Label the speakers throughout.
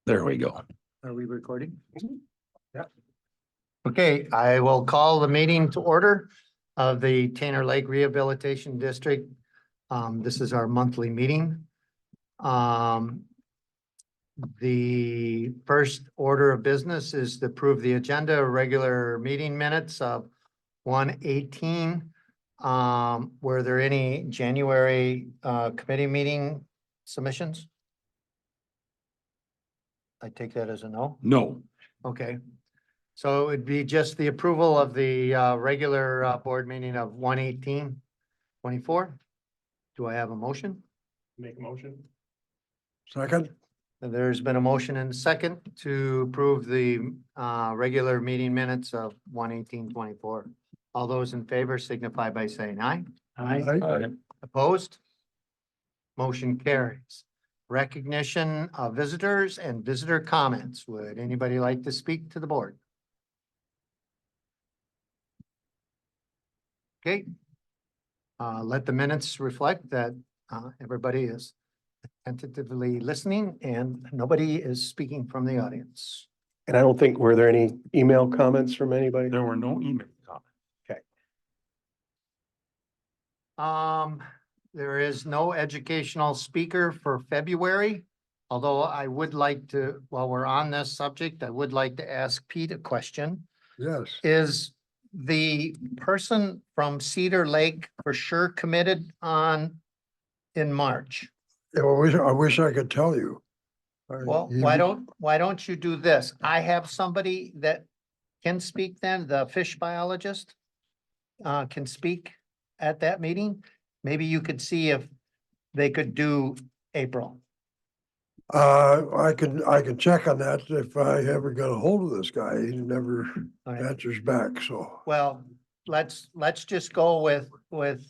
Speaker 1: There we go.
Speaker 2: Are we recording?
Speaker 3: Yeah.
Speaker 2: Okay, I will call the meeting to order of the Tainter Lake Rehabilitation District. This is our monthly meeting. The first order of business is to approve the agenda, regular meeting minutes of 1/18. Were there any January committee meeting submissions? I take that as a no.
Speaker 1: No,
Speaker 2: Okay. So it would be just the approval of the regular board meeting of 1/18/24. Do I have a motion?
Speaker 3: Make a motion.
Speaker 1: second,
Speaker 2: And there's been a motion and a second to approve the regular meeting minutes of 1/18/24. All those in favor signify by saying aye.
Speaker 1: Aye.
Speaker 2: Opposed? Motion carries. Recognition of visitors and visitor comments. Would anybody like to speak to the board? Okay. Let the minutes reflect that everybody is tentatively listening and nobody is speaking from the audience.
Speaker 3: And I don't think, were there any email comments from anybody?
Speaker 1: there were no email comments.
Speaker 2: There is no educational speaker for February. Although I would like to, while we're on this subject, I would like to ask Pete a question.
Speaker 4: Yes,
Speaker 2: Is the person from Cedar Lake for sure committed on in March?
Speaker 4: I wish I could tell you.
Speaker 2: Well, why don't you do this? I have somebody that can speak then, the fish biologist. Can speak at that meeting. Maybe you could see if they could do April.
Speaker 4: I can check on that if I ever got a hold of this guy. He never
Speaker 2: All right.
Speaker 4: answers back, so.
Speaker 2: Well, let's just go with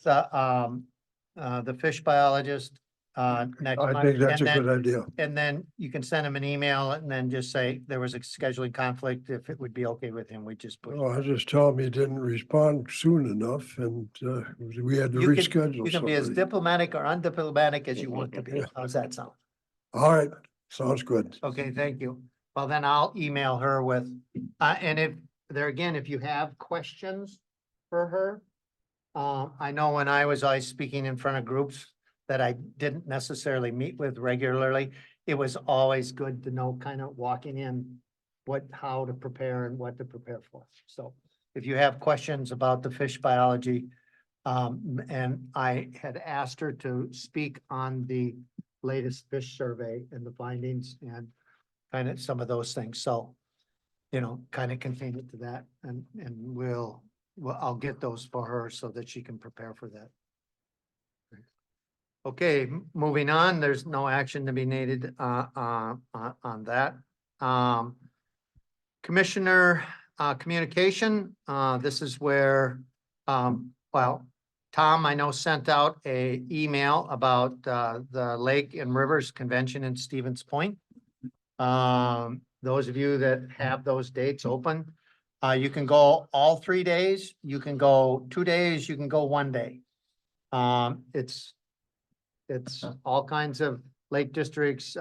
Speaker 2: the fish biologist next
Speaker 4: I
Speaker 2: month.
Speaker 4: think that's a
Speaker 2: And then-
Speaker 4: good idea.
Speaker 2: And then you can send him an email and then just say there was a scheduling conflict. If it would be okay with him, we just put.
Speaker 4: Well, I just tell him he didn't respond soon enough and we had to
Speaker 2: You can-
Speaker 4: reschedule.
Speaker 2: You can be as
Speaker 4: somebody.
Speaker 2: diplomatic or undiplomatic as you want to be. How's that sound?
Speaker 4: All right, sounds good.
Speaker 2: Okay, thank you. Well, then I'll email her with, and if there again, if you have questions for her. I know when I was always speaking in front of groups that I didn't necessarily meet with regularly, it was always good to know kind of walking in how to prepare and what to prepare for. So if you have questions about the fish biology, and I had asked her to speak on the latest fish survey and the findings and kind of some of those things. So, kind of contain it to that and I'll get those for her so that she can prepare for that. Okay, moving on, there's no action to be needed, on that. Commissioner, communication, this is where, well, Tom, I know sent out a email about, the Lake and Rivers Convention in Stevens Point. Those of you that have those dates open, you can go all 3 days, you can go 2 days, you can go 1 day. It's all kinds of lake districts,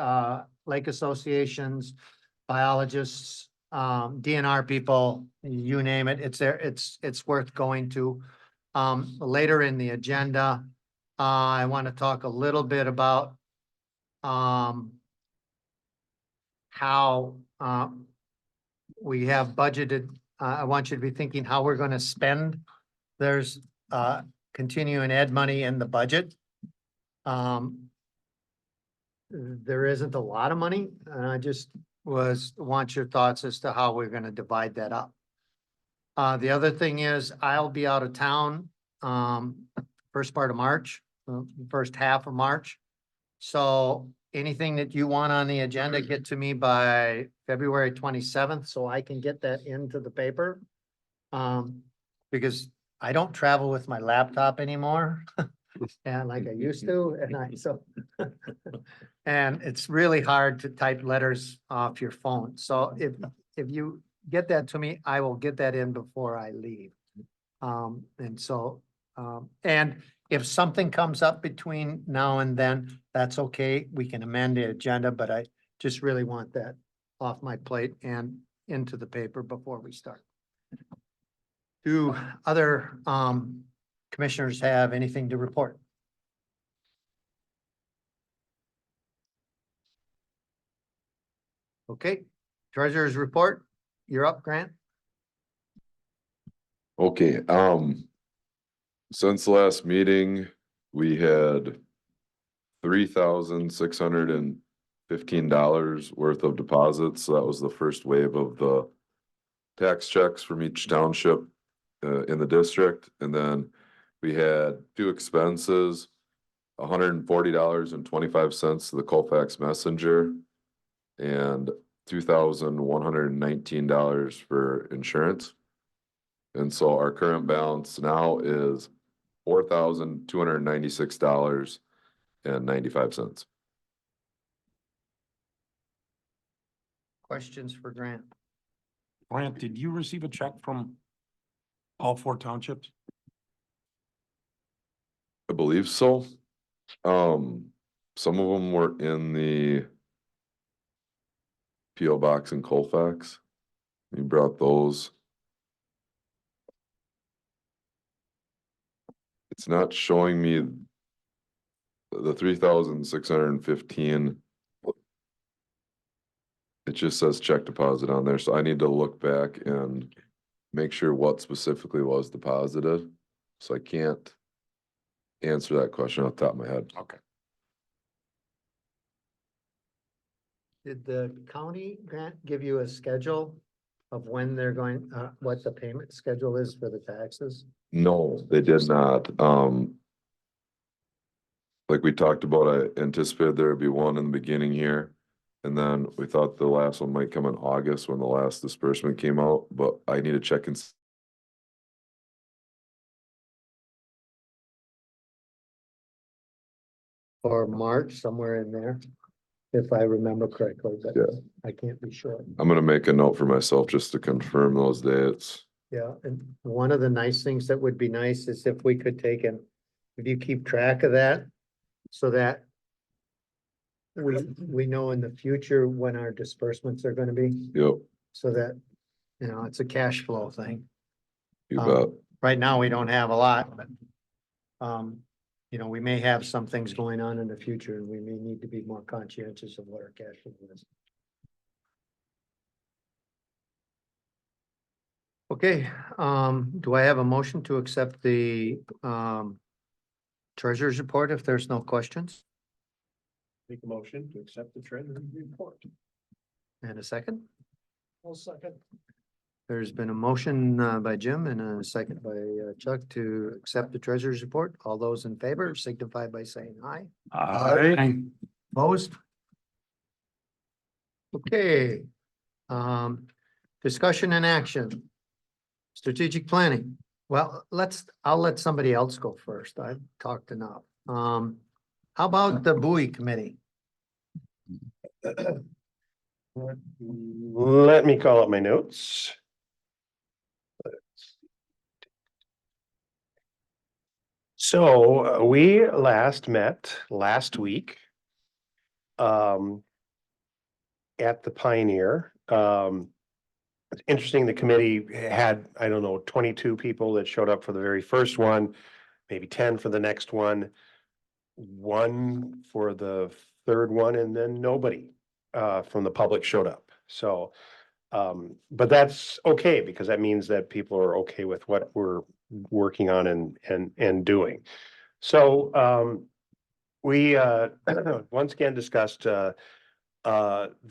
Speaker 2: lake associations, biologists, DNR people, you name it, it's there, it's worth going to. Later in the agenda, I want to talk a little bit about how we have budgeted. I want you to be thinking how we're going to spend. There's continuing ed money in the budget. There isn't a lot of money, and I just want your thoughts as to how we're going to divide that up. The other thing is I'll be out of town, first part of March, first half of March. So anything that you want on the agenda, get to me by February 27th, so I can get that into the paper. Because I don't travel with my laptop anymore. And like I used to, and it's really hard to type letters off your phone. So if you get that to me, I will get that in before I leave. And if something comes up between now and then, that's okay. We can amend the agenda, but I just really want that off my plate and into the paper before we start. Do other commissioners have anything to report? Okay, treasurer's report, you're up, Grant.
Speaker 5: Okay, since the last meeting, we had $3,615 worth of deposits. So that was the first wave of the tax checks from each township in the district. And then we had two expenses, $140.25 to the Colfax Messenger and $2,119 for insurance. And so our current balance now is $4,296.95.
Speaker 2: Questions for Grant?
Speaker 1: Grant, did you receive a check from all 4 townships?
Speaker 5: I believe so. Some of them were in the PO box in Colfax. You brought those. It's not showing me the 3,615. It just says check deposit on there, so I need to look back and make sure what specifically was deposited. So I can't answer that question off the top of my head.
Speaker 1: Okay.
Speaker 2: Did the county, Grant, give you a schedule of when they're going, what the payment schedule is for the taxes?
Speaker 5: No, they did not. Like we talked about, I anticipated there would be one in the beginning here. And then we thought the last one might come in August when the last disbursement came out, but I need to check and
Speaker 2: Or March, somewhere in there, if I remember correctly, but
Speaker 5: Yeah.
Speaker 2: I can't be sure.
Speaker 5: I'm gonna make a note for myself just to confirm those dates.
Speaker 2: Yeah, and one of the nice things that would be nice is if we could take and, if you keep track of that, so that we know in the future when our disbursements are gonna be,
Speaker 5: Yep,
Speaker 2: so that, it's a cash flow thing.
Speaker 5: you
Speaker 2: Um,
Speaker 5: bet.
Speaker 2: Right now, we don't have a lot, but we may have some things going on in the future and we may need to be more conscientious of what our cash flow is. Okay, do I have a motion to accept the treasurer's report if there's no questions?
Speaker 3: Make a motion to accept the treasurer's report.
Speaker 2: And a second?
Speaker 3: I'll second.
Speaker 2: There's been a motion by Jim and a second by Chuck to accept the treasurer's report. All those in favor signify by saying aye.
Speaker 1: Aye.
Speaker 2: Opposed? Okay. Discussion and action. Strategic planning. Well, I'll let somebody else go first. I've talked enough. How about the buoy committee?
Speaker 3: Let me call up my notes. So we last met last week. At the Pioneer. It's interesting, the committee had, I don't know, 22 people that showed up for the very first one, maybe 10 for the next one. One for the third one, and then nobody from the public showed up. So but that's okay, because that means that people are okay with what we're working on and doing. So we once again discussed the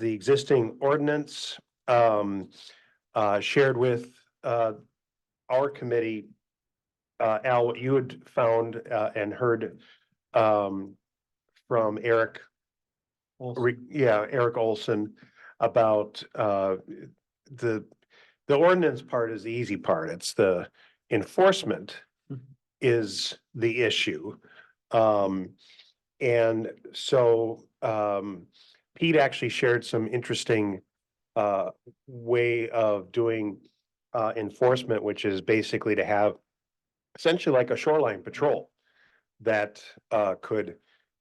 Speaker 3: existing ordinance, shared with our committee, Al, what you had found and heard from Eric. Eric Olson about the ordinance part is the easy part. It's the enforcement is the issue. And so Pete actually shared some interesting way of doing enforcement, which is basically to have essentially like a shoreline patrol that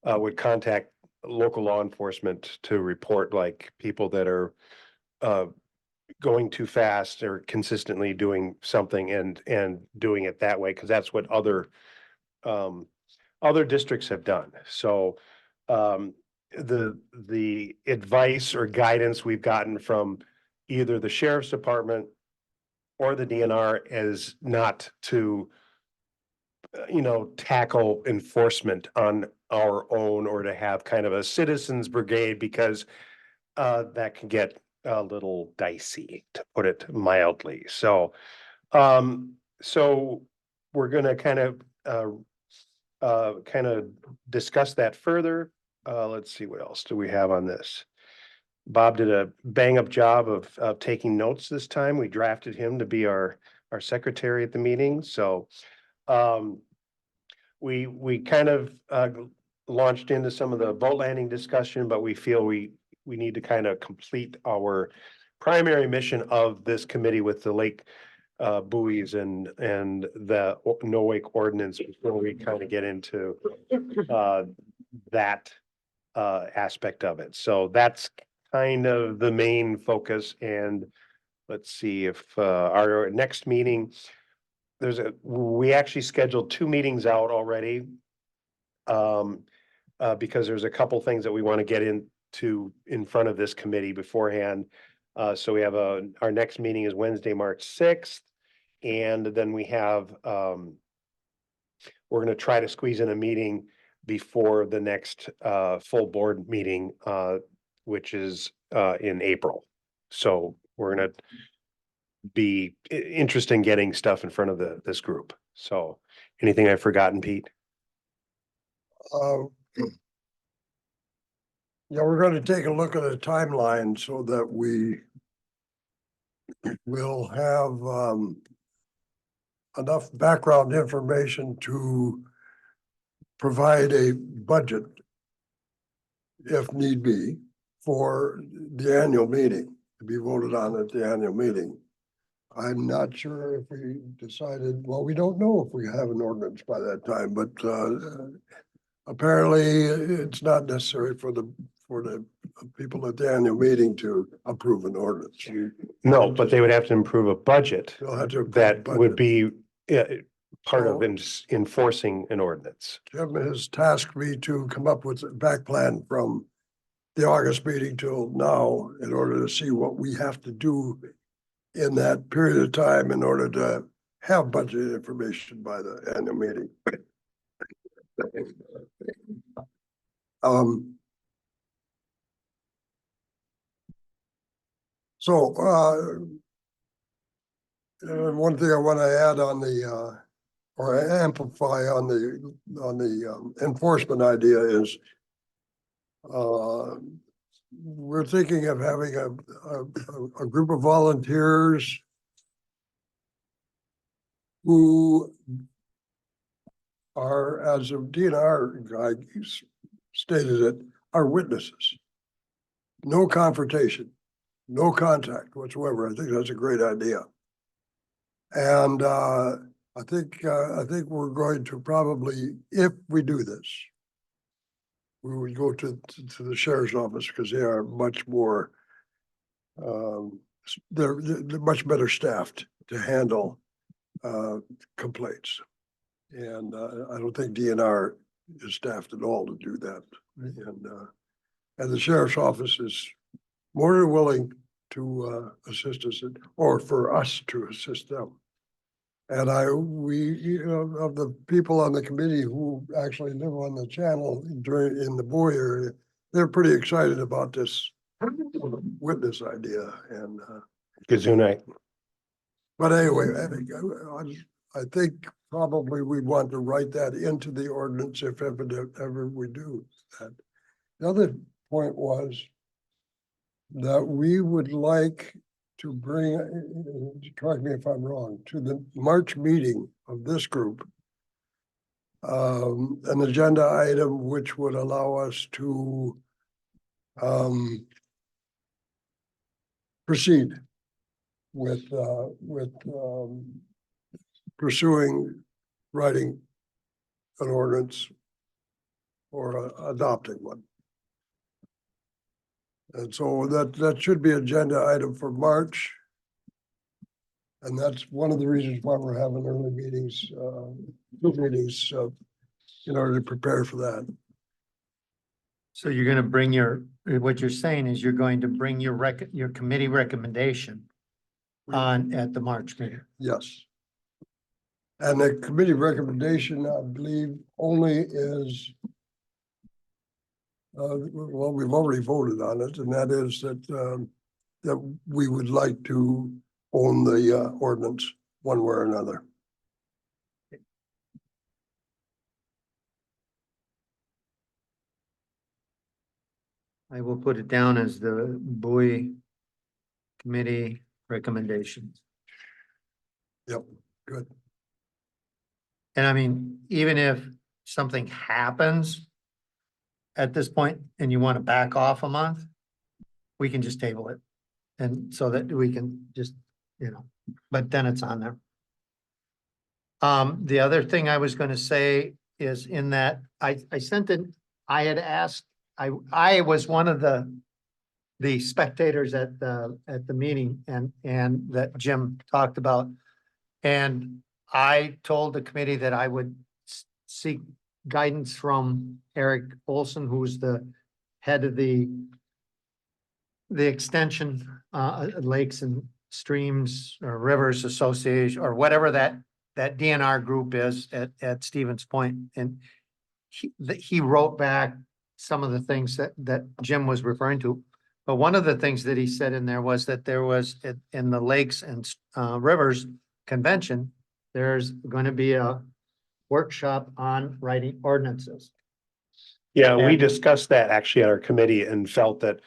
Speaker 3: would contact local law enforcement to report like people that are going too fast or consistently doing something and doing it that way, because that's what other districts have done. So the advice or guidance we've gotten from either the sheriff's department or the DNR is not to tackle enforcement on our own, or to have kind of a citizens brigade, because that can get a little dicey, to put it mildly. So we're gonna kind of discuss that further. Let's see, what else do we have on this? Bob did a bang up job of taking notes this time. We drafted him to be our secretary at the meeting. So we kind of launched into some of the boat landing discussion, but we feel we need to kind of complete our primary mission of this committee with the lake buoys and the no wake ordinance before we kind of get into that aspect of it. So that's kind of the main focus. And let's see if our next meeting, we actually scheduled 2 meetings out already. Because there's a couple things that we want to get into in front of this committee beforehand. So we have our next meeting is Wednesday, March 6th. And then we have, we're going to try to squeeze in a meeting before the next full board meeting, which is in April. So we're going to be interested in getting stuff in front of this group. So anything I've forgotten, Pete?
Speaker 4: Yeah, we're gonna take a look at a timeline so that we will have enough background information to provide a budget, if need be, for the annual meeting, to be voted on at the annual meeting. I'm not sure if we decided, well, we don't know if we have an ordinance by that time, but apparently it's not necessary for the people at the annual meeting to approve an ordinance.
Speaker 3: No, but they would have to improve a budget
Speaker 4: They'll have to approve
Speaker 3: that
Speaker 4: the
Speaker 3: would
Speaker 4: budget.
Speaker 3: be part of
Speaker 4: So-
Speaker 3: enforcing an ordinance.
Speaker 4: Jim has tasked me to come up with a back plan from the August meeting till now in order to see what we have to do in that period of time in order to have budget information by the annual meeting. So, one thing I want to add on the, or amplify on the enforcement idea is, we're thinking of having a group of volunteers who are, as a DNR guy stated it, are witnesses. No confrontation, no contact whatsoever. I think that's a great idea. And I think we're going to probably, if we do this, we would go to the sheriff's office, because they are much more, they're much better staffed to handle complaints. And I don't think DNR is staffed at all to do that. And the sheriff's office is more than willing to assist us, or for us to assist them. And of the people on the committee who actually live on the channel in the Boy area, they're pretty excited about this witness idea. And
Speaker 3: Gesundheit.
Speaker 4: but anyway, I think probably we want to write that into the ordinance if ever we do that. The other point was that we would like to bring, correct me if I'm wrong, to the March meeting of this group, an agenda item which would allow us to proceed with pursuing writing an ordinance or adopting one. And so that should be agenda item for March. And that's one of the reasons why we're having early meetings, in order to prepare for that.
Speaker 2: So you're gonna bring what you're saying is you're going to bring your committee recommendation on at the March meeting.
Speaker 4: Yes. And the committee recommendation, I believe, only is well, we've already voted on it, and that is that we would like to own the ordinance one way or another.
Speaker 2: I will put it down as the Bowie committee recommendations.
Speaker 4: Yep, good.
Speaker 2: And I mean, even if something happens at this point and you want to back off a month, we can just table it. And so that we can just, but then it's on there. The other thing I was gonna say is in that I sent it, I had asked, I was one of the spectators at the meeting and that Jim talked about. And I told the committee that I would seek guidance from Eric Olson, who's the head of the extension, Lakes and Streams or Rivers Association, or whatever that DNR group is at Stevens Point. And he wrote back some of the things that Jim was referring to. But one of the things that he said in there was that there was in the Lakes and Rivers Convention, there's going to be a workshop on writing ordinances.
Speaker 3: Yeah, we
Speaker 2: And-
Speaker 3: discussed that actually at our committee and felt that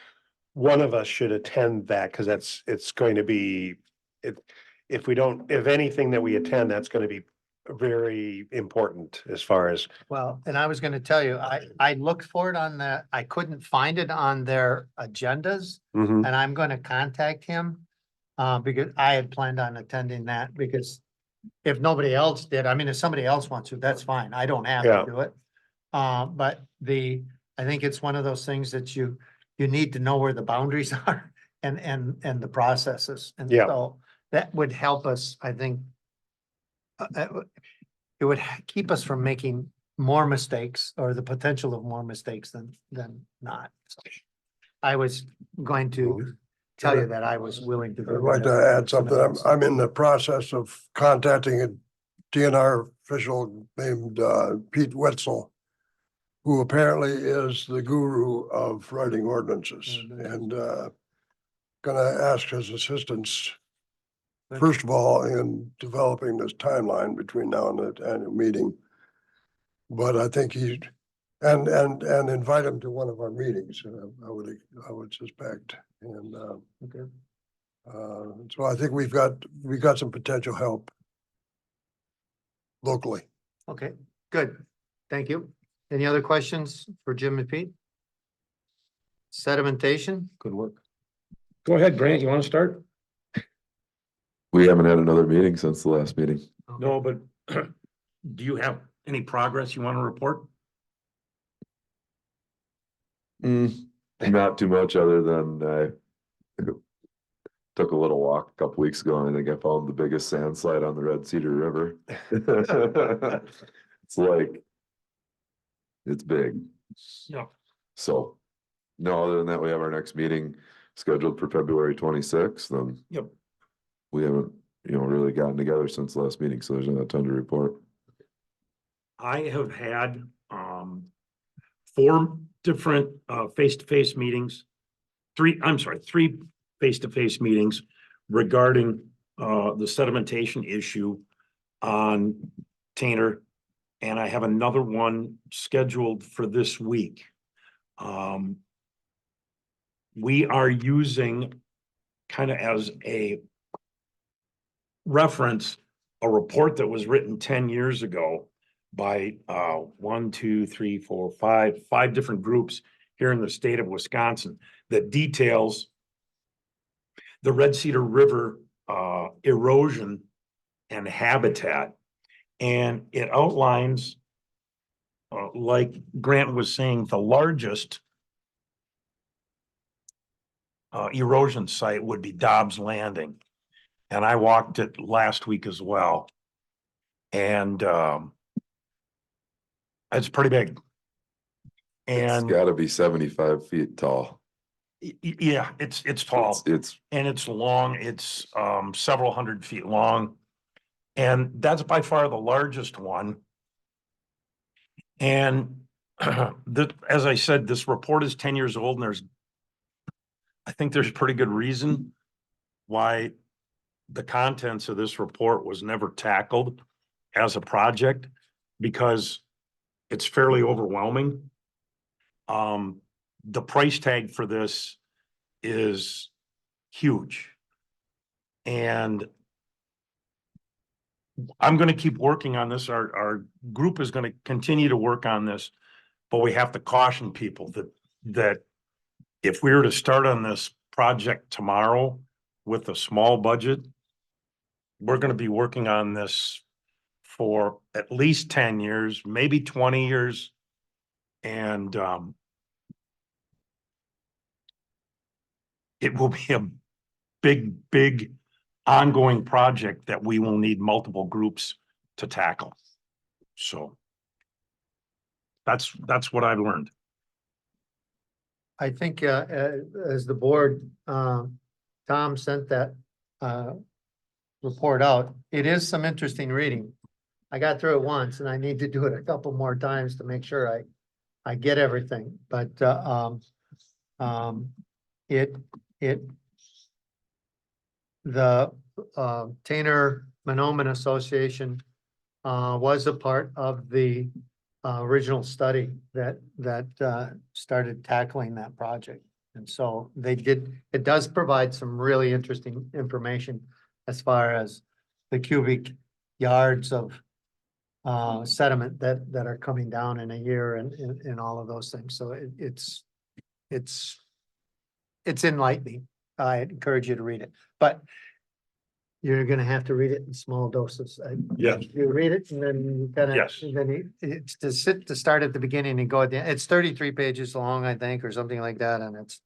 Speaker 3: one of us should attend that because it's going to be, if anything that we attend, that's going to be very important as far as,
Speaker 2: Well, and I was gonna tell you, I looked for it I couldn't find it on their agendas,
Speaker 3: Mhm.
Speaker 2: and I'm gonna contact him. Because I had planned on attending that, because if nobody else did, I mean, if somebody else wants to, that's fine, I don't have
Speaker 3: Yeah.
Speaker 2: to do it. But I think it's one of those things that you need to know where the boundaries are and the processes. And
Speaker 3: Yeah.
Speaker 2: so that would help us, I think. It would keep us from making more mistakes or the potential of more mistakes than not. So I was going to tell you that I was willing to.
Speaker 4: I'd like to add something. I'm in the process of contacting a DNR official named Pete Wetzel, who apparently is the guru of writing ordinances, and gonna ask his assistance, first of all, in developing this timeline between now and the annual meeting. But I think and invite him to one of our meetings, I would suspect, and
Speaker 2: Okay.
Speaker 4: so I think we've got some potential help locally.
Speaker 2: Okay, good. Thank you. Any other questions for Jim and Pete? Sedimentation?
Speaker 1: Good work. Go ahead, Grant, you want to start?
Speaker 5: We haven't had another meeting since the last meeting.
Speaker 1: No, but do you have any progress you want to report?
Speaker 5: Not too much other than I took a little walk a couple weeks ago and I think I found the biggest sandslide on the Red Cedar River. It's like, it's big.
Speaker 1: Yeah.
Speaker 5: So, no, other than that, we have our next meeting scheduled for February 26th.
Speaker 1: Yep.
Speaker 5: We haven't, really gotten together since the last meeting, so there's not a ton to report.
Speaker 1: I have had 4 different face-to-face meetings. 3 face-to-face meetings regarding the sedimentation issue on Tainter. And I have another one scheduled for this week. We are using kind of as a reference, a report that was written 10 years ago by 5 different groups here in the state of Wisconsin that details the Red Cedar River erosion and habitat. And it outlines, like Grant was saying, the largest erosion site would be Dobbs Landing. And I walked it last week as well. And, it's pretty big.
Speaker 5: It's
Speaker 1: And
Speaker 5: gotta be 75 feet tall.
Speaker 1: yeah, it's tall.
Speaker 5: It's
Speaker 1: And it's long, it's several 100 feet long. And that's by far the largest one. And as I said, this report is 10 years old, and I think there's pretty good reason why the contents of this report was never tackled as a project, because it's fairly overwhelming. The price tag for this is huge. And I'm gonna keep working on this. Our group is gonna continue to work on this, but we have to caution people that if we were to start on this project tomorrow with a small budget, we're gonna be working on this for at least 10 years, maybe 20 years. And it will be a big ongoing project that we will need multiple groups to tackle. So that's what I've learned.
Speaker 2: I think, as the board, Tom sent that, report out. It is some interesting reading. I got through it once and I need to do it a couple more times to make sure I get everything, but, the Tainter Monoman Association was a part of the original study that started tackling that project. And so it does provide some really interesting information as far as the cubic yards of sediment that are coming down in a year and all of those things. So it's enlightening. I encourage you to read it, but you're gonna have to read it in small doses.
Speaker 1: Yes.
Speaker 2: You read it and then you kind of.
Speaker 1: Yes.
Speaker 2: And then it's to start at the beginning and go at the end. It's 33 pages long, I think, or something like that, and it's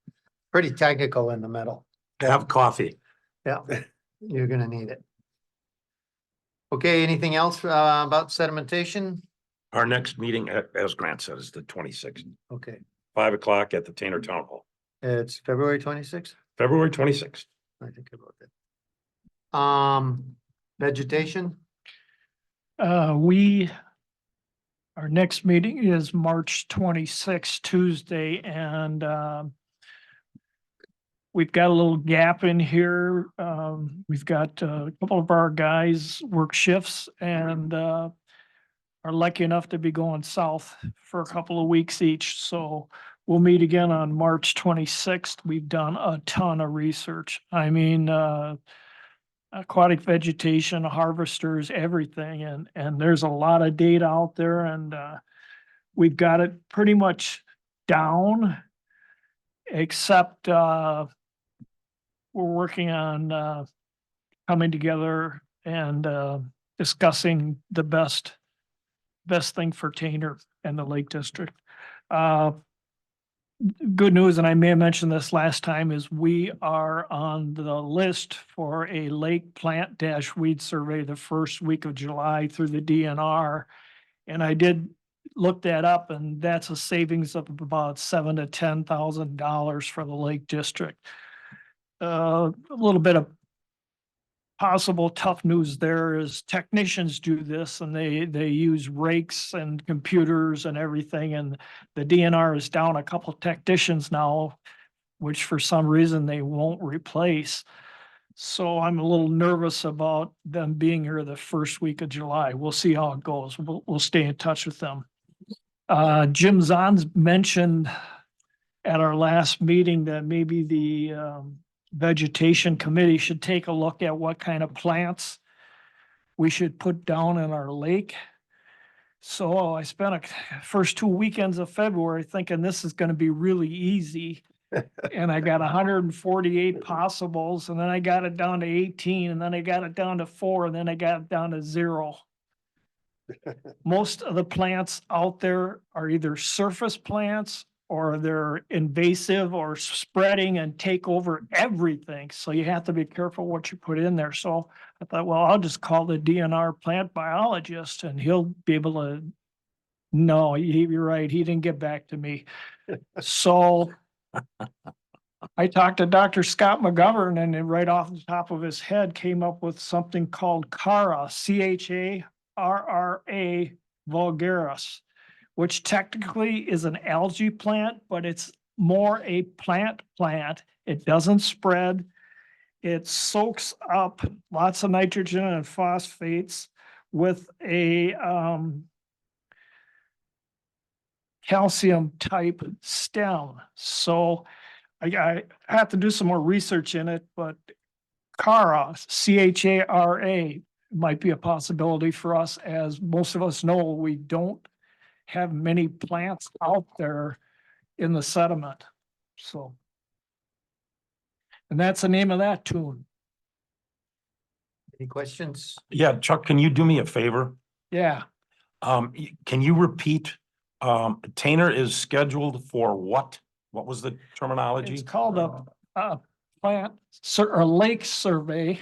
Speaker 2: pretty technical in the middle.
Speaker 1: Have coffee.
Speaker 2: Yeah, you're gonna need it. Okay, anything else about sedimentation?
Speaker 1: Our next meeting, as Grant said, is the 26th,
Speaker 2: Okay,
Speaker 1: 5 o'clock at the Tainter Town Hall,
Speaker 2: it's February 26th.
Speaker 1: February 26th.
Speaker 2: I think I wrote that. Vegetation,
Speaker 6: Our next meeting is March 26th, Tuesday, and we've got a little gap in here. We've got a couple of our guys work shifts and are lucky enough to be going south for a couple of weeks each. So we'll meet again on March 26th. We've done a ton of research. I mean, aquatic vegetation, harvesters, everything. And there's a lot of data out there, and we've got it pretty much down, except we're working on coming together and discussing the best thing for Tainter and the Lake District. Good news, and I may have mentioned this last time, is we are on the list for a lake plant weed survey the first week of July through the DNR. And I did look that up, and that's a savings of about $7,000 to $10,000 for the Lake District. A little bit of possible tough news there is technicians do this, and they use rakes and computers and everything, and the DNR is down a couple technicians now, which for some reason they won't replace. So I'm a little nervous about them being here the first week of July. We'll see how it goes. We'll stay in touch with them. Jim Zahns mentioned at our last meeting that maybe the vegetation committee should take a look at what kind of plants we should put down in our lake. So I spent first 2 weekends of February thinking this is going to be really easy. And I got 148 possibles, and then I got it down to 18, and then I got it down to 4, and then I got it down to 0. Most of the plants out there are either surface plants or they're invasive or spreading and take over everything. So you have to be careful what you put in there. So I thought, well, I'll just call the DNR plant biologist and he'll be able to. No, you're right. He didn't get back to me. So I talked to Dr. Scott McGovern and then right off the top of his head came up with something called CHARA, CHARRA vulgaris, which technically is an algae plant, but it's more a plant. It doesn't spread. It soaks up lots of nitrogen and phosphates with a calcium type stem. So I have to do some more research in it, but CHARA, CHARA might be a possibility for us. As most of us know, we don't have many plants out there in the sediment. So. And that's the name of that tune.
Speaker 2: Any questions?
Speaker 1: Yeah, Chuck, can you do me a favor?
Speaker 6: Yeah,
Speaker 1: Can you repeat, Tainter is scheduled for what? What was the terminology?
Speaker 6: it's called a plant or lake survey.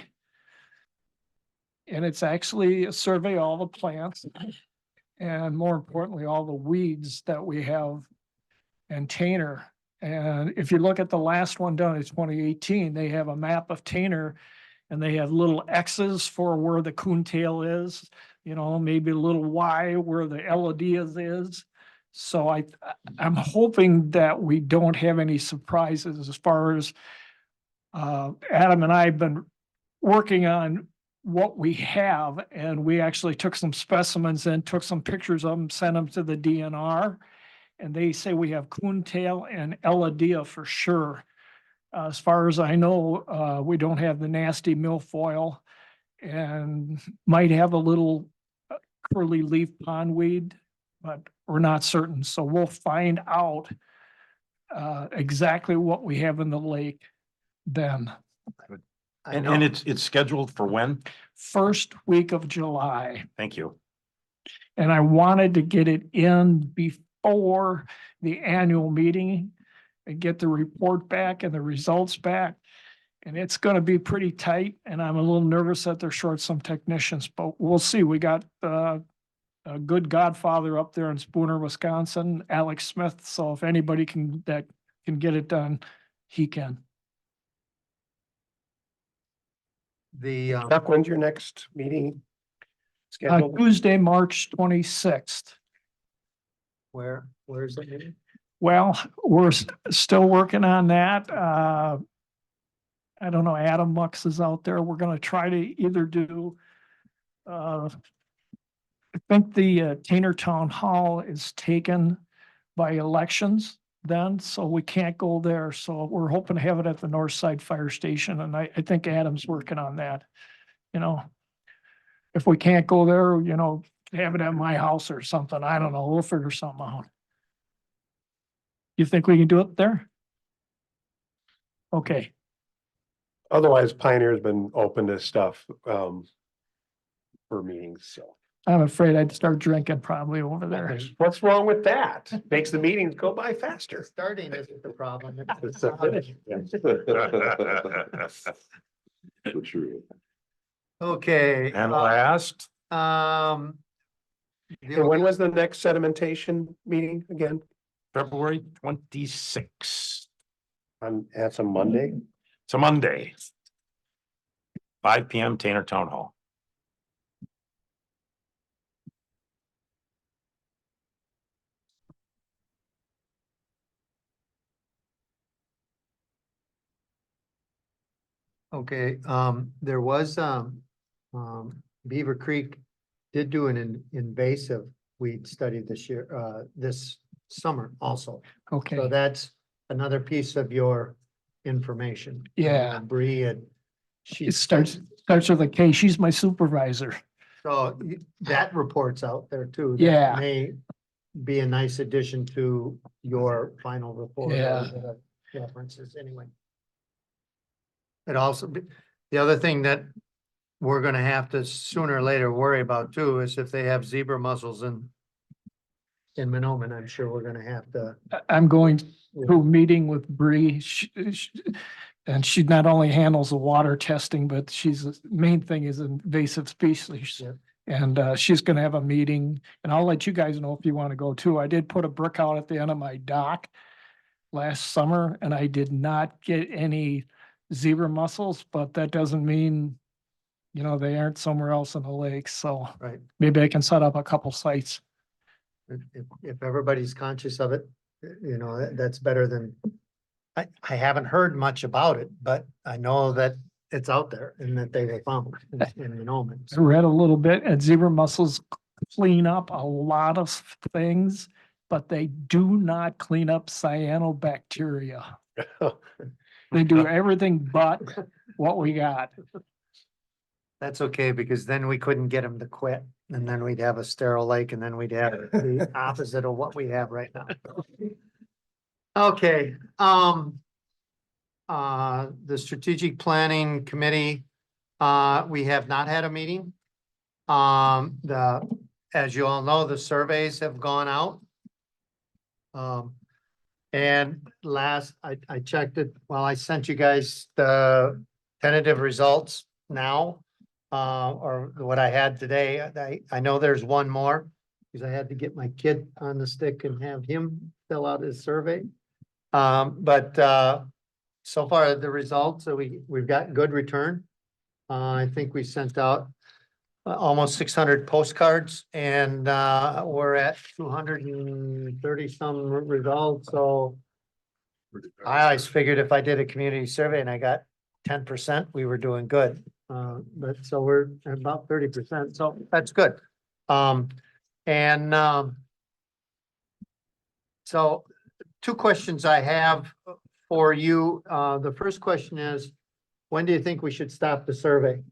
Speaker 6: And it's actually a survey of all the plants and more importantly, all the weeds that we have in Tainter. And if you look at the last one done in 2018, they have a map of Tainter and they have little X's for where the coontail is, you know, maybe a little Y where the Elodias is. So I'm hoping that we don't have any surprises as far as Adam and I have been working on what we have, and we actually took some specimens and took some pictures of them, sent them to the DNR. And they say we have coontail and Elodia for sure. As far as I know, we don't have the nasty milfoil and might have a little curly leaf pondweed, but we're not certain. So we'll find out exactly what we have in the lake then.
Speaker 2: I
Speaker 1: And,
Speaker 2: know-
Speaker 1: and it's scheduled for when?
Speaker 6: First week of July.
Speaker 1: Thank you.
Speaker 6: And I wanted to get it in before the annual meeting and get the report back and the results back. And it's gonna be pretty tight and I'm a little nervous that they're short some technicians, but we'll see. We got a good godfather up there in Spooner, Wisconsin, Alex Smith. So if anybody can get it done, he can.
Speaker 2: The,
Speaker 3: Chuck, when's your next meeting scheduled?
Speaker 6: Tuesday, March 26th.
Speaker 2: where's the meeting?
Speaker 6: Well, we're still working on that. I don't know, Adam Lux is out there. We're gonna try to either do, I think the Tainter Town Hall is taken by elections then, so we can't go there. So we're hoping to have it at the North Side Fire Station, and I think Adam's working on that. You know, if we can't go there, you know, have it at my house or something. I don't know. We'll figure something out. You think we can do it there? Okay.
Speaker 3: Otherwise, Pioneer's been open to stuff, for meetings, so.
Speaker 6: I'm afraid I'd start drinking probably over there.
Speaker 3: What's wrong with that? Makes the meetings go by faster.
Speaker 2: Starting isn't the problem.
Speaker 3: It's the finish.
Speaker 5: For true.
Speaker 2: Okay.
Speaker 1: And last,
Speaker 2: Um.
Speaker 3: And when was the next sedimentation meeting again?
Speaker 1: February 26th.
Speaker 3: That's a Monday?
Speaker 1: It's a Monday. 5 PM, Tainter Town Hall.
Speaker 2: Okay, there was, Beaver Creek did do an invasive weed study this year, this summer also. So
Speaker 6: Okay,
Speaker 2: that's another piece of your information.
Speaker 6: Yeah.
Speaker 2: Bree had. She
Speaker 6: it starts with a K. She's my supervisor.
Speaker 2: So that report's out there too. That
Speaker 6: Yeah.
Speaker 2: May be a nice addition to your final report. or
Speaker 6: Yeah.
Speaker 2: the References anyway. It also, the other thing that we're gonna have to sooner or later worry about too is if they have zebra mussels in in Monoman, I'm sure we're gonna have to.
Speaker 6: I'm going to a meeting with Bree. And she not only handles the water testing, but main thing is invasive species.
Speaker 2: Yep.
Speaker 6: And she's gonna have a meeting, and I'll let you guys know if you want to go too. I did put a brick out at the end of my dock last summer, and I did not get any zebra mussels, but that doesn't mean, they aren't somewhere else in the lake, so
Speaker 2: Right.
Speaker 6: maybe I can set up a couple sites.
Speaker 2: If everybody's conscious of it, that's better than. I haven't heard much about it, but I know that it's out there and that they were found in Monoman.
Speaker 6: I read a little bit, and zebra mussels clean up a lot of things, but they do not clean up cyanobacteria. They do everything but what we got.
Speaker 2: That's okay, because then we couldn't get them to quit, and then we'd have a sterile lake, and then we'd have the opposite of what we have right now. Okay, the strategic planning committee, we have not had a meeting. As you all know, the surveys have gone out. And last, I checked it, well, I sent you guys the tentative results now. Or what I had today. I know there's one more, because I had to get my kid on the stick and have him fill out his survey. But so far the results, so we've got good return. I think we sent out almost 600 postcards, and we're at 230 some results, so I always figured if I did a community survey and I got 10%, we were doing good. But so we're at about 30%, so that's good. So two questions I have for you. The first question is, when do you think we should stop the survey?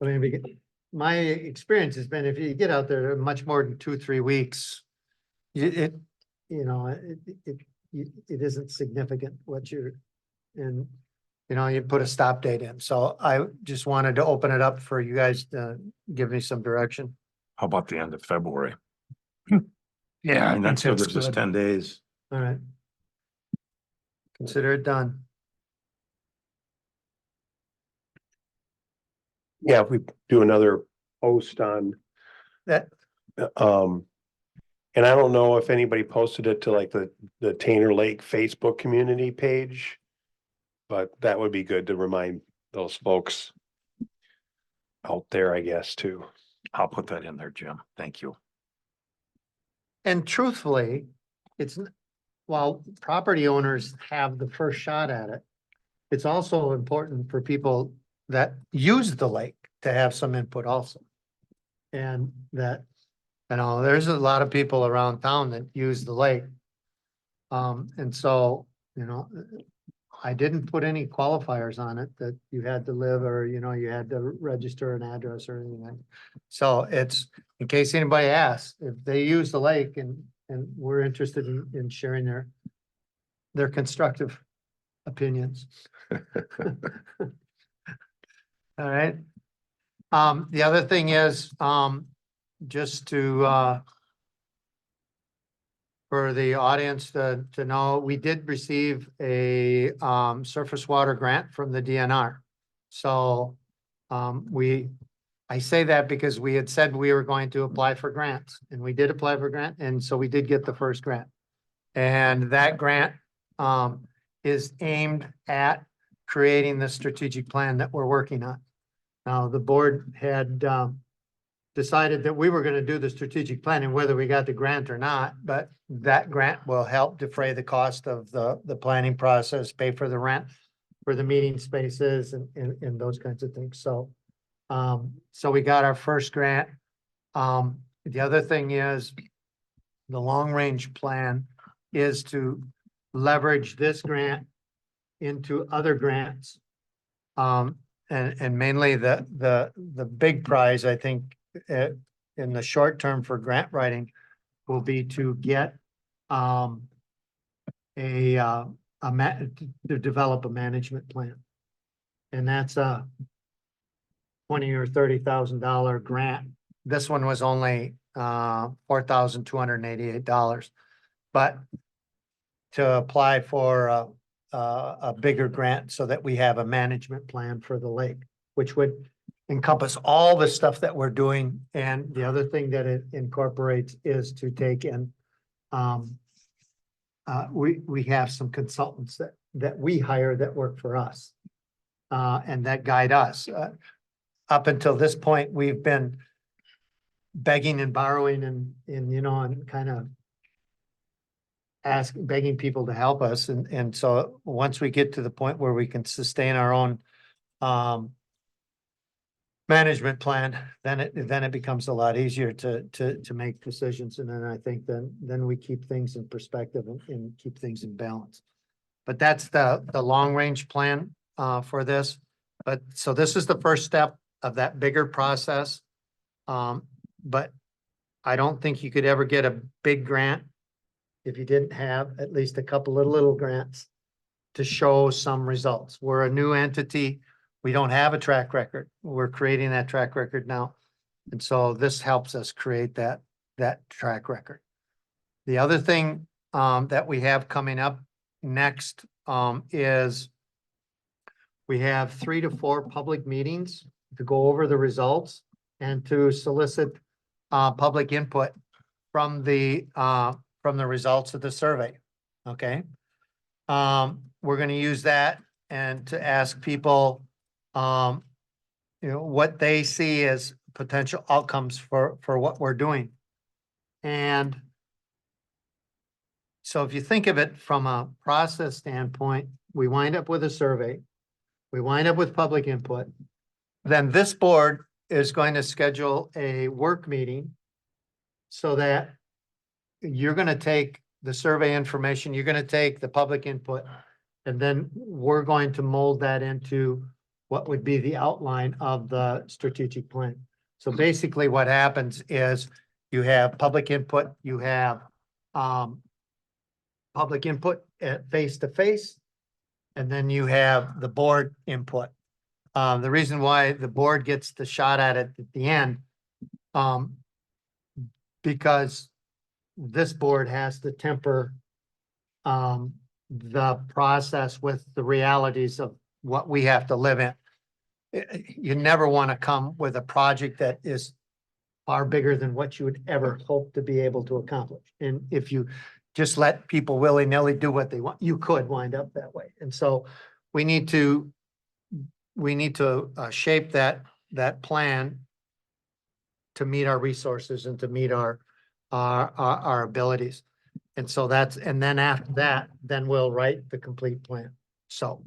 Speaker 2: I mean, my experience has been, if you get out there much more than 2-3 weeks, it isn't significant what you're, and you put a stop date in. So I just wanted to open it up for you guys to give me some direction.
Speaker 1: How about the end of February?
Speaker 6: Yeah,
Speaker 1: I mean, that still
Speaker 6: that's
Speaker 1: gives us
Speaker 6: good.
Speaker 1: 10 days.
Speaker 2: All right. Consider it done.
Speaker 3: Yeah, if we do another post on,
Speaker 2: That,
Speaker 3: and I don't know if anybody posted it to like the Tainter Lake Facebook community page. But that would be good to remind those folks out there, I guess, too.
Speaker 1: I'll put that in there, Jim. Thank you.
Speaker 2: and truthfully, while property owners have the first shot at it, it's also important for people that use the lake to have some input also. And that, there's a lot of people around town that use the lake. And so, I didn't put any qualifiers on it that you had to live, or, you had to register an address or anything. So it's, in case anybody asks, if they use the lake and we're interested in sharing their constructive opinions. All right. The other thing is, just to, for the audience to know, we did receive a surface water grant from the DNR. So I say that because we had said we were going to apply for grants, and we did apply for grant, and so we did get the first grant. And that grant is aimed at creating the strategic plan that we're working on. Now, the board had decided that we were going to do the strategic planning, whether we got the grant or not, but that grant will help defray the cost of the planning process, pay for the rent for the meeting spaces and those kinds of things. So, so we got our first grant. The other thing is the long-range plan is to leverage this grant into other grants. And mainly the big prize, I think, in the short term for grant writing will be to get to develop a management plan. And that's a $20,000 or $30,000 grant. This one was only $4,288. But to apply for a bigger grant so that we have a management plan for the lake, which would encompass all the stuff that we're doing. And the other thing that it incorporates is to take in, we have some consultants that we hire that work for us, and that guide us. Up until this point, we've been begging and borrowing and kind of begging people to help us. And so once we get to the point where we can sustain our own management plan, then it becomes a lot easier to make decisions. And then I think then we keep things in perspective and keep things in balance. But that's the long range plan for this. But so this is the first step of that bigger process. But I don't think you could ever get a big grant if you didn't have at least a couple of little grants to show some results. We're a new entity. We don't have a track record. We're creating that track record now. And so this helps us create that track record. The other thing that we have coming up next is we have 3 to 4 public meetings to go over the results and to solicit public input from the results of the survey. Okay. We're going to use that and to ask people, what they see as potential outcomes for what we're doing. And so if you think of it from a process standpoint, we wind up with a survey, we wind up with public input, then this board is going to schedule a work meeting so that you're going to take the survey information, you're going to take the public input, and then we're going to mold that into what would be the outline of the strategic plan. So basically what happens is you have public input, you have public input at face-to-face, and then you have the board input. The reason why the board gets the shot at it at the end, because this board has to temper the process with the realities of what we have to live in. You never want to come with a project that is far bigger than what you would ever hope to be able to accomplish. And if you just let people willy-nilly do what they want, you could wind up that way. And so we need to shape that plan to meet our resources and to meet our abilities. And so and then after that, then we'll write the complete plan. So,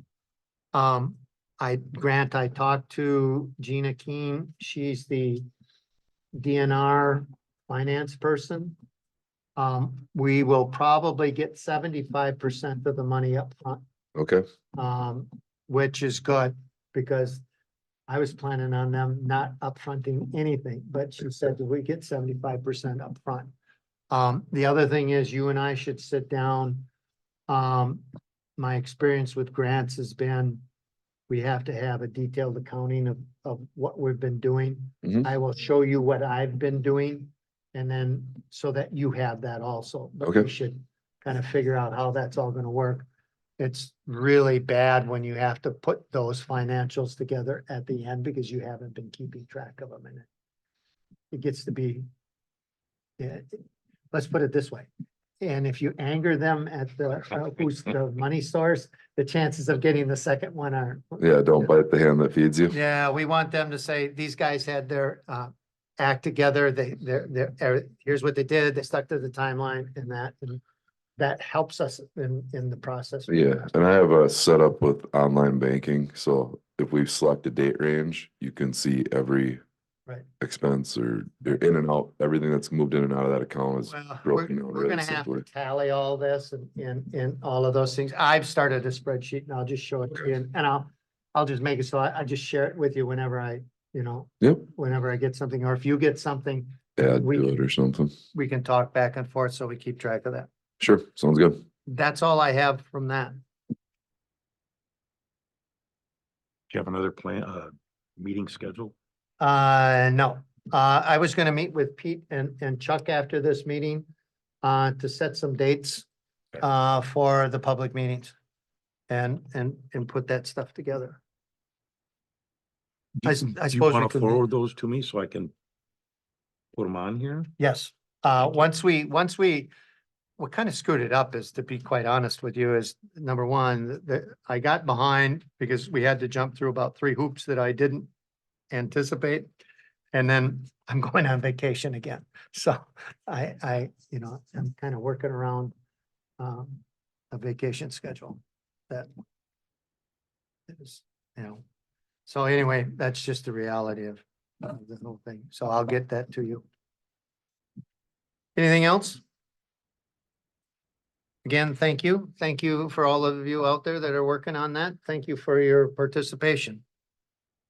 Speaker 2: I talked to Gina Keene. She's the DNR finance person. We will probably get 75% of the money up front,
Speaker 5: Okay,
Speaker 2: which is good because I was planning on them not upfronting anything, but she said that we get 75% up front. The other thing is you and I should sit down. My experience with grants has been, we have to have a detailed accounting of what we've been doing.
Speaker 5: Mhm.
Speaker 2: I will show you what I've been doing, and then so that you have that also. But
Speaker 5: Okay.
Speaker 2: we should kind of figure out how that's all gonna work. It's really bad when you have to put those financials together at the end because you haven't been keeping track of them, and it gets to be, yeah, let's put it this way. And if you anger them at who's the money source, the chances of getting the second one are.
Speaker 5: yeah, don't bite the hand that feeds you.
Speaker 2: Yeah, we want them to say, these guys had their act together. Here's what they did. They stuck to the timeline and that helps us in the process.
Speaker 5: Yeah, and I have a setup with online banking, so if we've selected date range, you can see every
Speaker 2: Right.
Speaker 5: expense or in and out, everything that's moved in and out of that account is
Speaker 2: Well,
Speaker 5: broken out
Speaker 2: we're
Speaker 5: really
Speaker 2: gonna have to
Speaker 5: simply.
Speaker 2: tally all this and all of those things. I've started a spreadsheet and I'll just show it to you and I'll just make it so I just share it with you whenever I,
Speaker 5: Yep,
Speaker 2: whenever I get something, or if you get something,
Speaker 5: add
Speaker 2: we-
Speaker 5: to it or something.
Speaker 2: we can talk back and forth so we keep track of that.
Speaker 5: Sure, sounds good.
Speaker 2: That's all I have from that.
Speaker 1: Do you have another plan, meeting scheduled?
Speaker 2: No, I was gonna meet with Pete and Chuck after this meeting, to set some dates, for the public meetings. And put that stuff together. I
Speaker 1: Do you
Speaker 2: suppose we
Speaker 1: want to
Speaker 2: could meet-
Speaker 1: forward those to me so I can put them on here?
Speaker 2: Yes, once we, what kind of screwed it up is, to be quite honest with you, is number one, I got behind because we had to jump through about 3 hoops that I didn't anticipate. And then I'm going on vacation again. So I'm kind of working around a vacation schedule that is, so anyway, that's just the reality of the whole thing. So I'll get that to you. Anything else? Again, thank you. Thank you for all of you out there that are working on that. Thank you for your participation.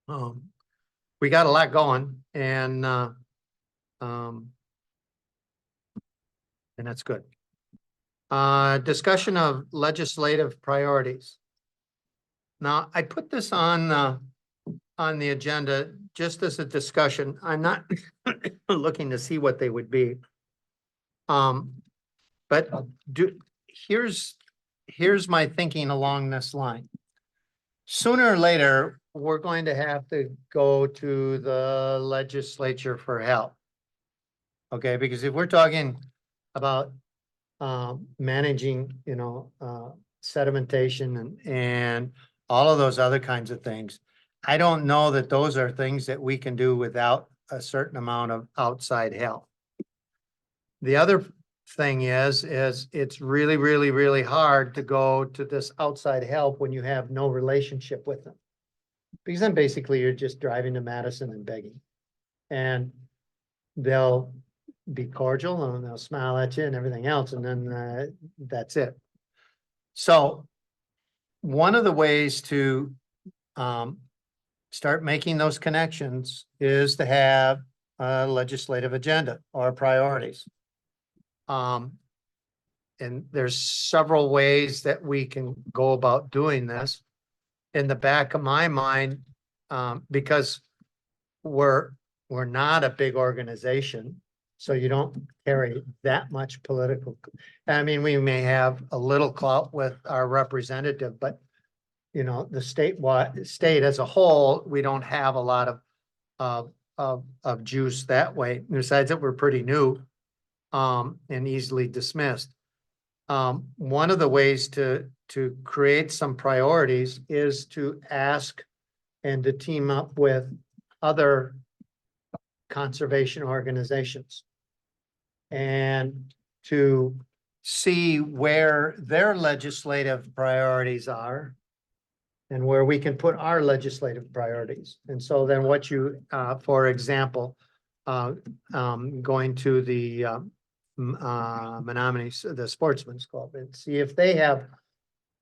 Speaker 2: We got a lot going and that's good. Discussion of legislative priorities. Now, I put this on the agenda just as a discussion. I'm not looking to see what they would be. But here's my thinking along this line. Sooner or later, we're going to have to go to the legislature for help. Okay, because if we're talking about managing, sedimentation and all of those other kinds of things, I don't know that those are things that we can do without a certain amount of outside help. The other thing is it's really, really, really hard to go to this outside help when you have no relationship with them. Because then basically you're just driving to Madison and begging. And they'll be cordial and they'll smile at you and everything else, and then that's it. So one of the ways to start making those connections is to have a legislative agenda or priorities. And there's several ways that we can go about doing this. In the back of my mind, because we're not a big organization, so you don't carry that much political. I mean, we may have a little clout with our representative, but the state as a whole, we don't have a lot of juice that way. Besides that, we're pretty new, and easily dismissed. One of the ways to create some priorities is to ask and to team up with other conservation organizations and to see where their legislative priorities are and where we can put our legislative priorities. And so then what you, for example, going to the Menominee, the Sportsman's Club, and see if they have,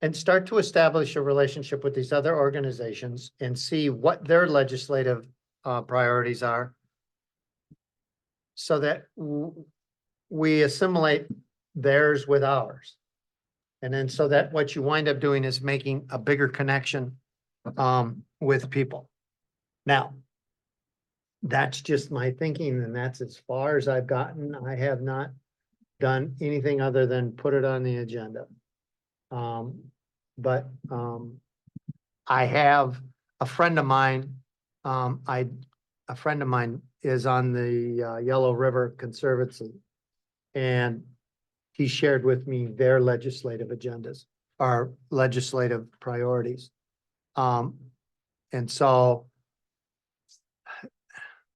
Speaker 2: and start to establish a relationship with these other organizations and see what their legislative priorities are, so that we assimilate theirs with ours. And then so that what you wind up doing is making a bigger connection with people. Now, that's just my thinking, and that's as far as I've gotten. I have not done anything other than put it on the agenda. But I have a friend of mine, a friend of mine is on the Yellow River Conservancy, and he shared with me their legislative agendas, our legislative priorities. And so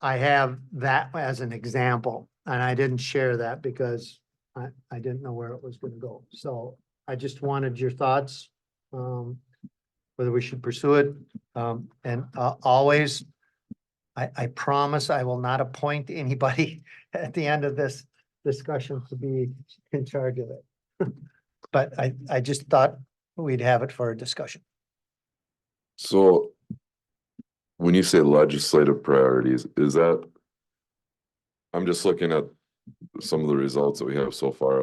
Speaker 2: I have that as an example, and I didn't share that because I didn't know where it was going to go. So I just wanted your thoughts, whether we should pursue it. And always, I promise I will not appoint anybody at the end of this discussion to be in charge of it. But I just thought we'd have it for a discussion.
Speaker 5: So when you say legislative priorities, is that, I'm just looking at some of the results that we have so far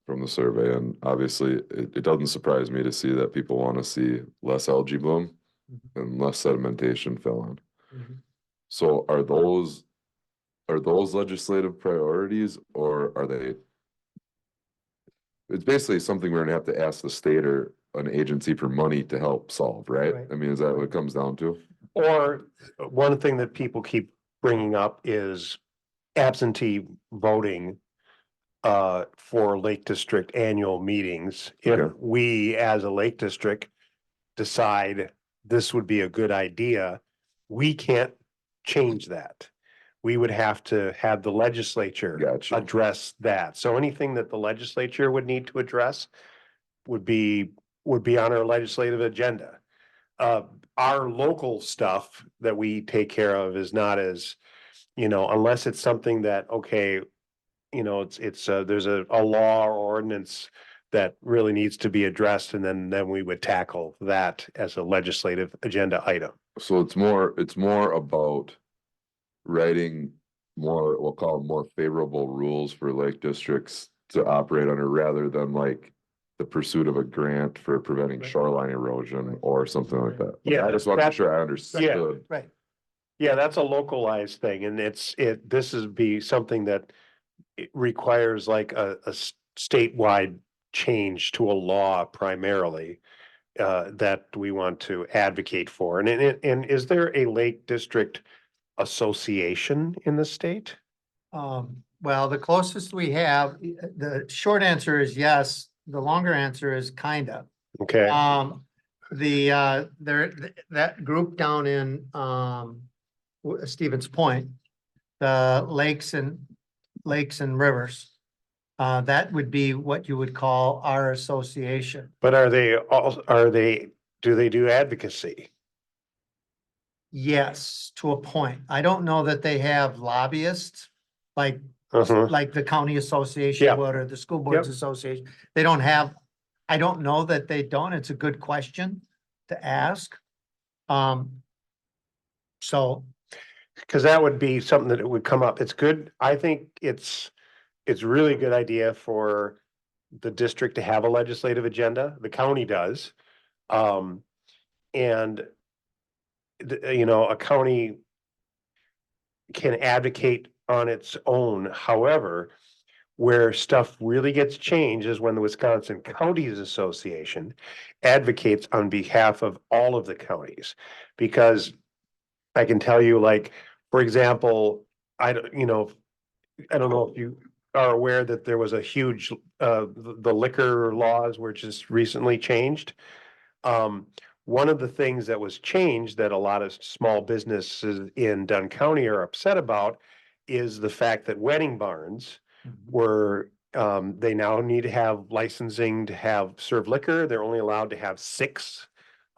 Speaker 5: from the survey, and obviously it doesn't surprise me to see that people want to see less algae bloom and less sedimentation fill in.
Speaker 2: Mhm.
Speaker 5: So are those are those legislative priorities or are they? It's basically something we're gonna have to ask the state or an agency for money to help solve, right?
Speaker 2: Right.
Speaker 5: I mean, is that what it comes down to?
Speaker 3: Or one thing that people keep bringing up is absentee voting for Lake District annual meetings. If
Speaker 5: Okay.
Speaker 3: we, as a Lake District, decide this would be a good idea, we can't change that. We would have to have the legislature
Speaker 5: Gotcha.
Speaker 3: address that. So anything that the legislature would need to address would be on our legislative agenda. Our local stuff that we take care of is not as, unless it's something that, okay, there's a law or ordinance that really needs to be addressed, and then we would tackle that as a legislative agenda item.
Speaker 5: So it's more about writing more, we'll call them more favorable rules for lake districts to operate under rather than like the pursuit of a grant for preventing
Speaker 2: Right.
Speaker 5: shoreline erosion
Speaker 2: Right.
Speaker 5: or something like that.
Speaker 3: Yeah,
Speaker 5: I just want to
Speaker 3: that-
Speaker 5: make sure I understood.
Speaker 2: Right.
Speaker 3: Yeah, that's a localized thing, and this is be something that it requires like a statewide change to a law primarily that we want to advocate for. And is there a Lake District Association in the state?
Speaker 2: Well, the closest we have, the short answer is yes, the longer answer is kinda.
Speaker 3: Okay,
Speaker 2: That group down in, Stevens Point, the lakes and rivers. That would be what you would call our association.
Speaker 3: but do they do advocacy?
Speaker 2: Yes, to a point. I don't know that they have lobbyists like,
Speaker 3: Uh-huh.
Speaker 2: like the county association
Speaker 3: Yeah.
Speaker 2: would, or the school boards
Speaker 3: Yep.
Speaker 2: association. They don't have, I don't know that they don't. It's a good question to ask. So,
Speaker 3: Cause that would be something that it would come up. It's good. I think it's really a good idea for the district to have a legislative agenda. The county does. And a county can advocate on its own. However, where stuff really gets changed is when the Wisconsin Counties Association advocates on behalf of all of the counties. Because I can tell you, like, for example, I don't know if you are aware that there was a huge, the liquor laws were just recently changed. One of the things that was changed that a lot of small businesses in Dunn County are upset about is the fact that wedding barns were, they now need to have licensing to serve liquor. They're only allowed to have 6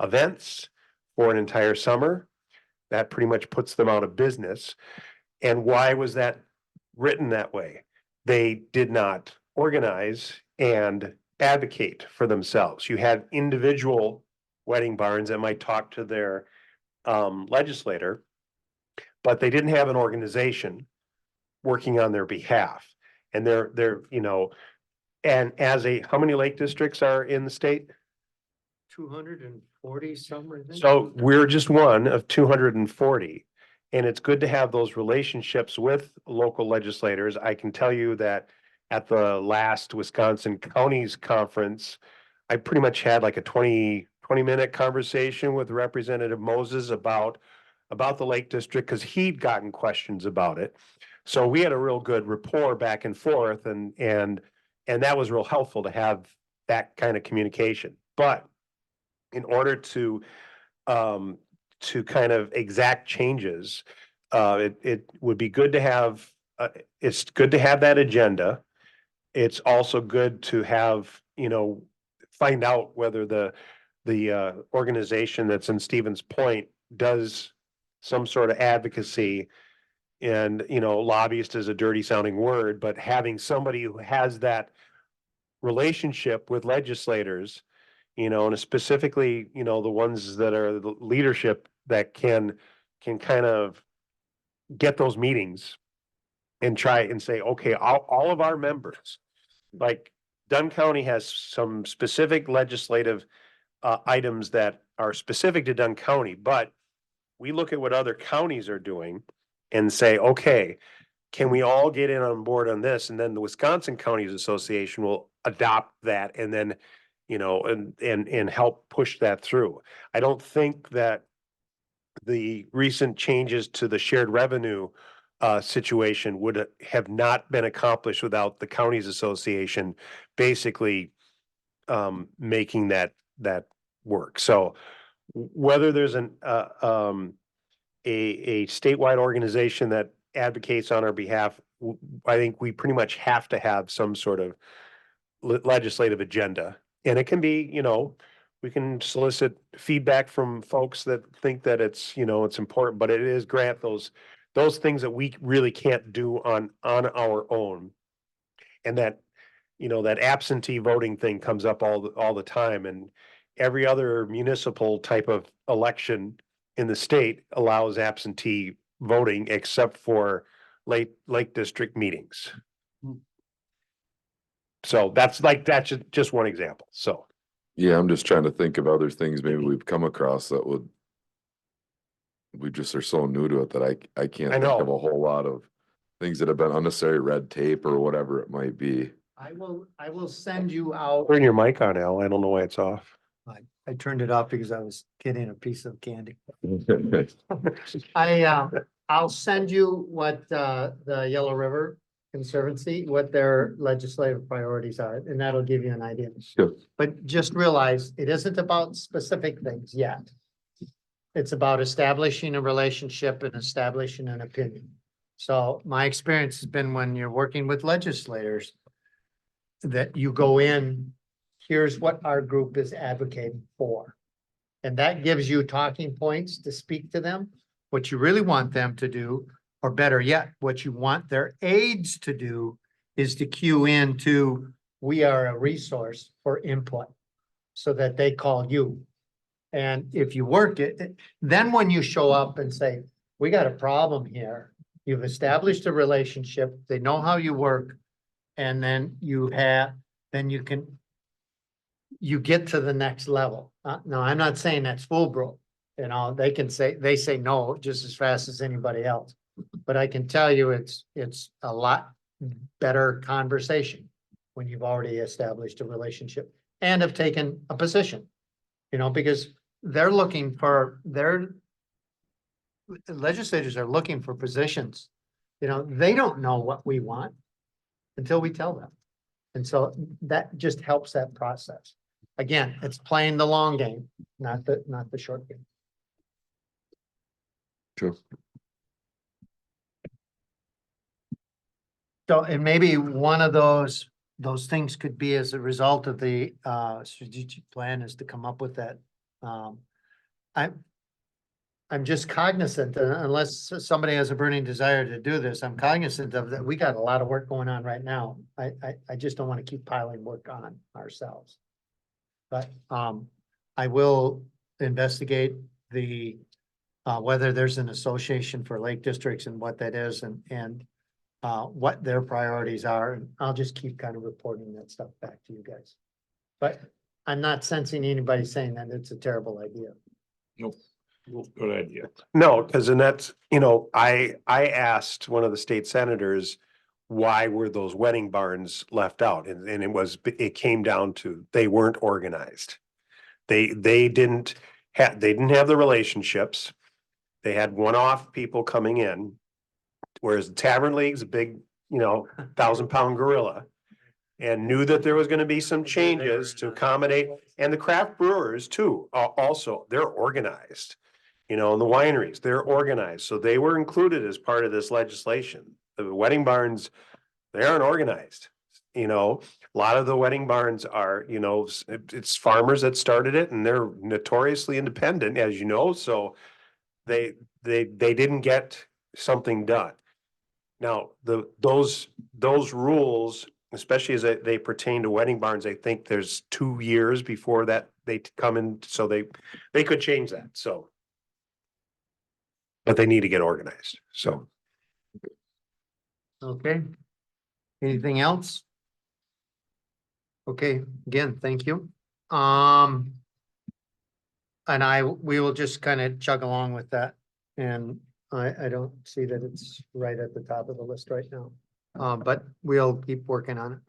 Speaker 3: events for an entire summer. That pretty much puts them out of business. And why was that written that way? They did not organize and advocate for themselves. You had individual wedding barns that might talk to their legislator, but they didn't have an organization working on their behalf. And and how many lake districts are in the state?
Speaker 2: 240 somewhere.
Speaker 3: So we're just one of 240. And it's good to have those relationships with local legislators. I can tell you that at the last Wisconsin Counties Conference, I pretty much had like a 20-minute conversation with Representative Moses about the Lake District, because he'd gotten questions about it. So we had a real good rapport back and forth, and that was real helpful to have that kind of communication. But in order to kind of exact changes, it would be good to have, it's good to have that agenda. It's also good to have, find out whether the organization that's in Stevens Point does some sort of advocacy. And, lobbyist is a dirty sounding word, but having somebody who has that relationship with legislators, and specifically, the ones that are the leadership that can kind of get those meetings and try and say, okay, all of our members, like Dunn County has some specific legislative items that are specific to Dunn County, but we look at what other counties are doing and say, okay, can we all get in on board on this? And then the Wisconsin Counties Association will adopt that and then, you know, and help push that through. I don't think that the recent changes to the shared revenue situation would have not been accomplished without the counties association basically making that work. So whether there's a statewide organization that advocates on our behalf, I think we pretty much have to have some sort of legislative agenda. And it can be, you know, we can solicit feedback from folks that think that it's, you know, it's important, but it is grant those things that we really can't do on our own. And that, you know, that absentee voting thing comes up all the time, and every other municipal type of election in the state allows absentee voting except for Lake District meetings. So that's just one example, so.
Speaker 5: Yeah, I'm just trying to think of other things maybe we've come across that would. We just are so new to it that I can't
Speaker 3: I
Speaker 5: think of
Speaker 3: know.
Speaker 5: a whole lot of things that have been unnecessary red tape or whatever it might be.
Speaker 2: I will send you out.
Speaker 3: Turn your mic on, Al. I don't know why it's off.
Speaker 2: I turned it off because I was getting a piece of candy.
Speaker 5: Okay.
Speaker 2: I'll send you what, the Yellow River Conservancy, what their legislative priorities are, and that'll give you an idea.
Speaker 5: Sure.
Speaker 2: But just realize it isn't about specific things yet. It's about establishing a relationship and establishing an opinion. So my experience has been when you're working with legislators, that you go in, here's what our group is advocating for. And that gives you talking points to speak to them. What you really want them to do, or better yet, what you want their aides to do is to cue into, we are a resource for input, so that they call you. And if you work it, then when you show up and say, we got a problem here, you've established a relationship, they know how you work, and then you get to the next level. No, I'm not saying that's foolproof. You know, they say no just as fast as anybody else. But I can tell you it's a lot better conversation when you've already established a relationship and have taken a position. You know, because they're looking for legislators are looking for positions. You know, they don't know what we want until we tell them. And so that just helps that process. Again, it's playing the long game, not the short game.
Speaker 5: Sure.
Speaker 2: So, and maybe one of those things could be as a result of the strategic plan is to come up with that. I'm just cognizant, unless somebody has a burning desire to do this, I'm cognizant of that. We got a lot of work going on right now. I just don't want to keep piling work on ourselves. But I will investigate the whether there's an association for lake districts and what that is and what their priorities are. And I'll just keep kind of reporting that stuff back to you guys. But I'm not sensing anybody saying that it's a terrible idea.
Speaker 1: Nope. Good idea.
Speaker 3: No, because and that's, you know, I asked one of the state senators, why were those wedding barns left out? And it came down to, they weren't organized. They didn't have the relationships. They had one-off people coming in. Whereas the Tavern League's a big, you know, 1,000-pound gorilla. And knew that there was gonna be some changes to accommodate, and the craft brewers too, also, they're organized. You know, and the wineries, they're organized, so they were included as part of this legislation. The wedding barns, they aren't organized. You know, a lot of the wedding barns are, you know, it's farmers that started it, and they're notoriously independent, as you know, so they didn't get something done. Now, those rules, especially as they pertain to wedding barns, I think there's 2 years before that they come in, so they could change that, so. But they need to get organized, so.
Speaker 2: Okay. Anything else? Okay, again, thank you. And we will just kind of chug along with that. And I don't see that it's right at the top of the list right now. But we'll keep working on it.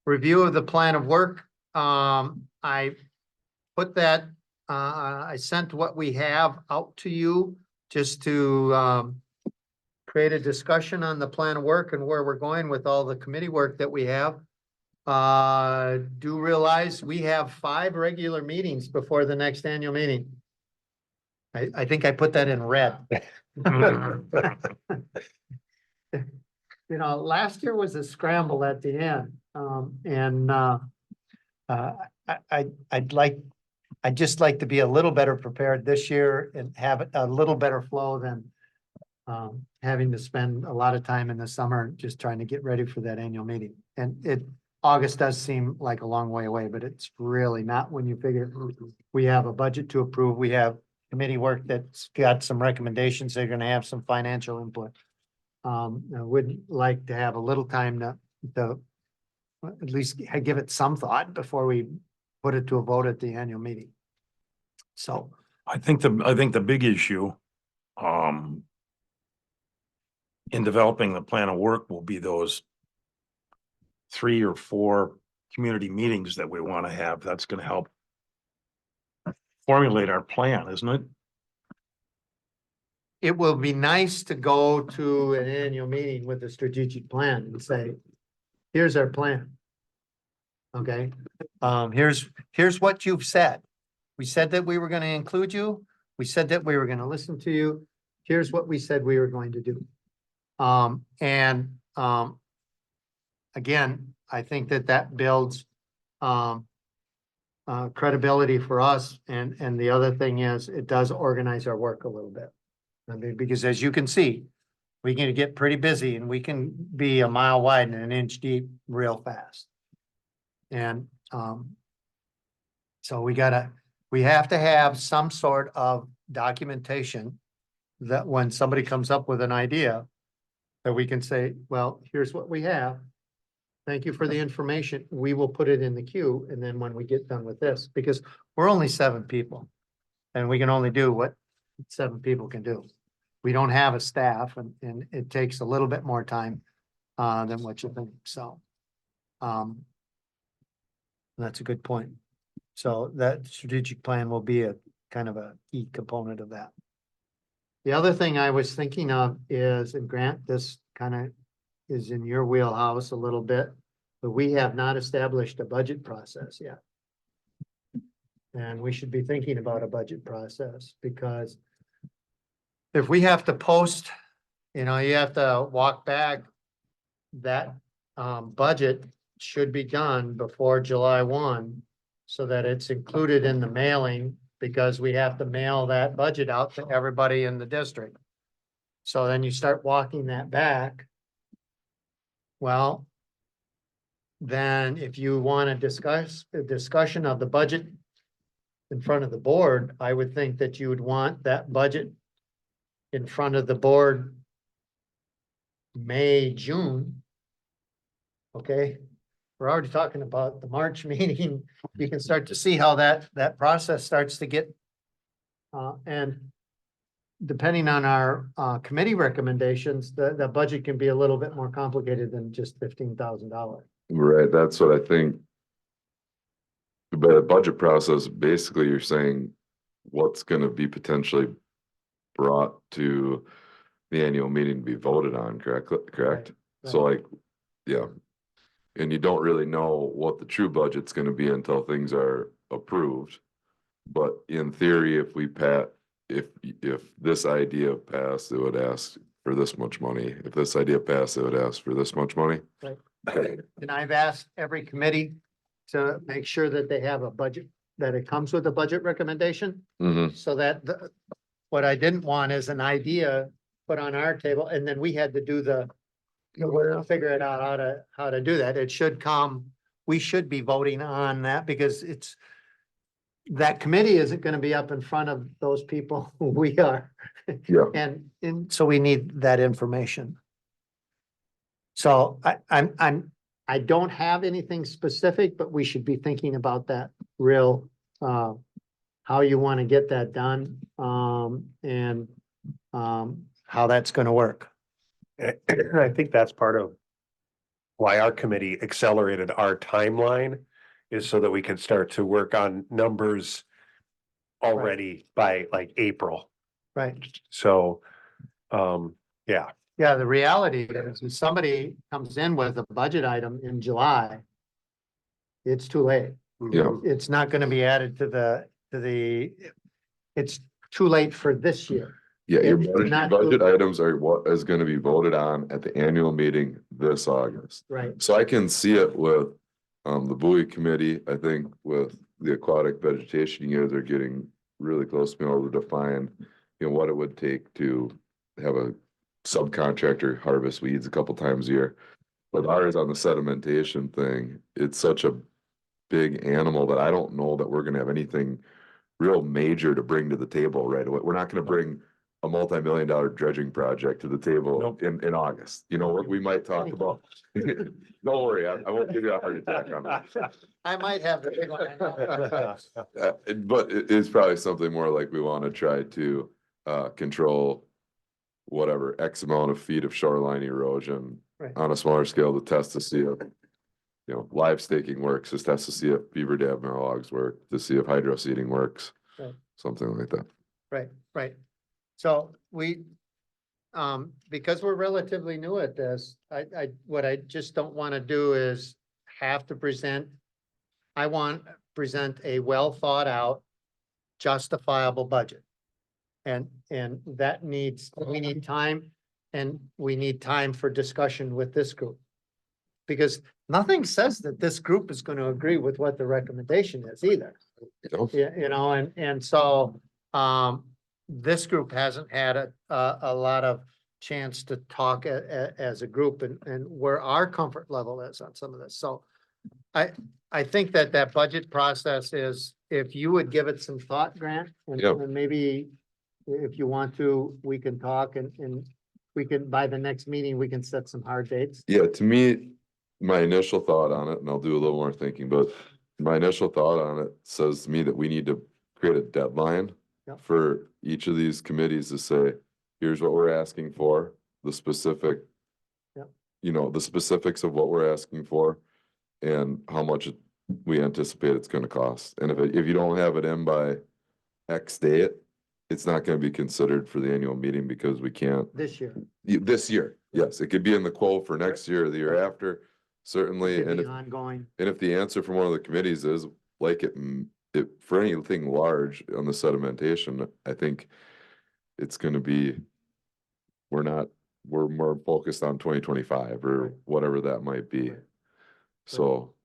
Speaker 2: Review of the plan of work. I put that, I sent what we have out to you just to, create a discussion on the plan of work and where we're going with all the committee work that we have. Do realize we have 5 regular meetings before the next annual meeting. I think I put that in red. You know, last year was a scramble at the end, I'd just like to be a little better prepared this year and have a little better flow than having to spend a lot of time in the summer just trying to get ready for that annual meeting. And August does seem like a long way away, but it's really not when you figure we have a budget to approve, we have committee work that's got some recommendations, they're gonna have some financial input. I would like to have a little time to at least give it some thought before we put it to a vote at the annual meeting. So,
Speaker 1: I think the big issue, in developing the plan of work will be those 3 or 4 community meetings that we want to have. That's going to help formulate our plan, isn't it?
Speaker 2: it will be nice to go to an annual meeting with a strategic plan and say, here's our plan. Okay, here's what you've said. We said that we were gonna include you. We said that we were gonna listen to you. Here's what we said we were going to do. Again, I think that builds credibility for us. And the other thing is, it does organize our work a little bit. I mean, because as you can see, we can get pretty busy and we can be a mile wide and an inch deep real fast. And so we have to have some sort of documentation that when somebody comes up with an idea, that we can say, well, here's what we have. Thank you for the information. We will put it in the queue. And then when we get done with this, because we're only 7 people and we can only do what 7 people can do. We don't have a staff and it takes a little bit more time than what you think. So that's a good point. So that strategic plan will be a kind of a key component of that. The other thing I was thinking of is, and Grant, this kind of is in your wheelhouse a little bit, but we have not established a budget process yet. And we should be thinking about a budget process, because if we have to post, you have to walk back, that budget should be done before July 1, so that it's included in the mailing, because we have to mail that budget out to everybody in the district. So then you start walking that back. Well, then if you want to discuss a discussion of the budget in front of the board, I would think that you would want that budget in front of the board May, June. Okay, we're already talking about the March meeting. You can start to see how that process starts to get and depending on our committee recommendations, the budget can be a little bit more complicated than just $15,000.
Speaker 5: Right, that's what I think. By the budget process, basically you're saying what's gonna be potentially brought to the annual meeting to be voted on, correct?
Speaker 2: Right.
Speaker 5: So like, yeah. And you don't really know what the true budget's gonna be until things are approved. But in theory, if this idea passed, it would ask for this much money. If this idea passed, it would ask for this much money.
Speaker 2: Right. And I've asked every committee to make sure that they have a budget, that it comes with a budget recommendation,
Speaker 5: Mm-hmm.
Speaker 2: so that what I didn't want is an idea put on our table, and then we had to do figure it out how to do that. It should come, we should be voting on that, because that committee isn't gonna be up in front of those people who we are.
Speaker 5: Yeah.
Speaker 2: And so we need that information. So I don't have anything specific, but we should be thinking about that real, how you want to get that done. how that's gonna work.
Speaker 3: I think that's part of why our committee accelerated our timeline is so that we could start to work on numbers already by like April.
Speaker 2: Right.
Speaker 3: So, yeah,
Speaker 2: Yeah, the reality is if somebody comes in with a budget item in July, it's too late.
Speaker 5: Yeah.
Speaker 2: It's not gonna be added to it's too late for this year.
Speaker 5: Yeah, your
Speaker 2: It's
Speaker 5: budget, your
Speaker 2: not-
Speaker 5: budget items are what is gonna be voted on at the annual meeting this August.
Speaker 2: Right.
Speaker 5: So I can see it with, the buoy committee, I think with the aquatic vegetation, you guys are getting really close to being able to define, what it would take to have a subcontractor harvest weeds a couple times a year. With ours on the sedimentation thing, it's such a big animal that I don't know that we're gonna have anything real major to bring to the table right away. We're not gonna bring a multi-million-dollar dredging project to the table
Speaker 3: Nope.
Speaker 5: in August. We might talk about. Don't worry, I won't give you a heart attack on that.
Speaker 2: I might have the big one. I know.
Speaker 5: But it's probably something more like we wanna try to control whatever X amount of feet of shoreline erosion
Speaker 2: Right.
Speaker 5: on a smaller scale to test to see if, live staking works, just test to see if beaver dam logs work, to see if hydro seeding works.
Speaker 2: Right.
Speaker 5: Something like that.
Speaker 2: Right, right. So because we're relatively new at this, what I just don't want to do is have to present. I want to present a well thought out, justifiable budget. And that we need time, and we need time for discussion with this group. Because nothing says that this group is going to agree with what the recommendation is either. Yeah, and so, this group hasn't had a lot of chance to talk as a group and where our comfort level is on some of this. So I think that budget process is, if you would give it some thought, Grant,
Speaker 5: Yep.
Speaker 2: and maybe if you want to, we can talk and we can, by the next meeting, we can set some hard dates.
Speaker 5: Yeah, to me, my initial thought on it, and I'll do a little more thinking, but my initial thought on it says to me that we need to create a deadline
Speaker 2: Yep.
Speaker 5: for each of these committees to say, here's what we're asking for, the specific,
Speaker 2: Yep.
Speaker 5: The specifics of what we're asking for and how much we anticipate it's gonna cost. And if you don't have it in by X date, it's not gonna be considered for the annual meeting because we can't.
Speaker 2: This year.
Speaker 5: This year, yes, it could be in the quote for next year or the year after, certainly,
Speaker 2: Could
Speaker 5: and
Speaker 2: be
Speaker 5: if,
Speaker 2: ongoing.
Speaker 5: and if the answer from one of the committees is like it for anything large on the sedimentation, I think it's gonna be, we're more focused on 2025 or
Speaker 2: Right.
Speaker 5: whatever that might be.
Speaker 2: Right.
Speaker 5: So,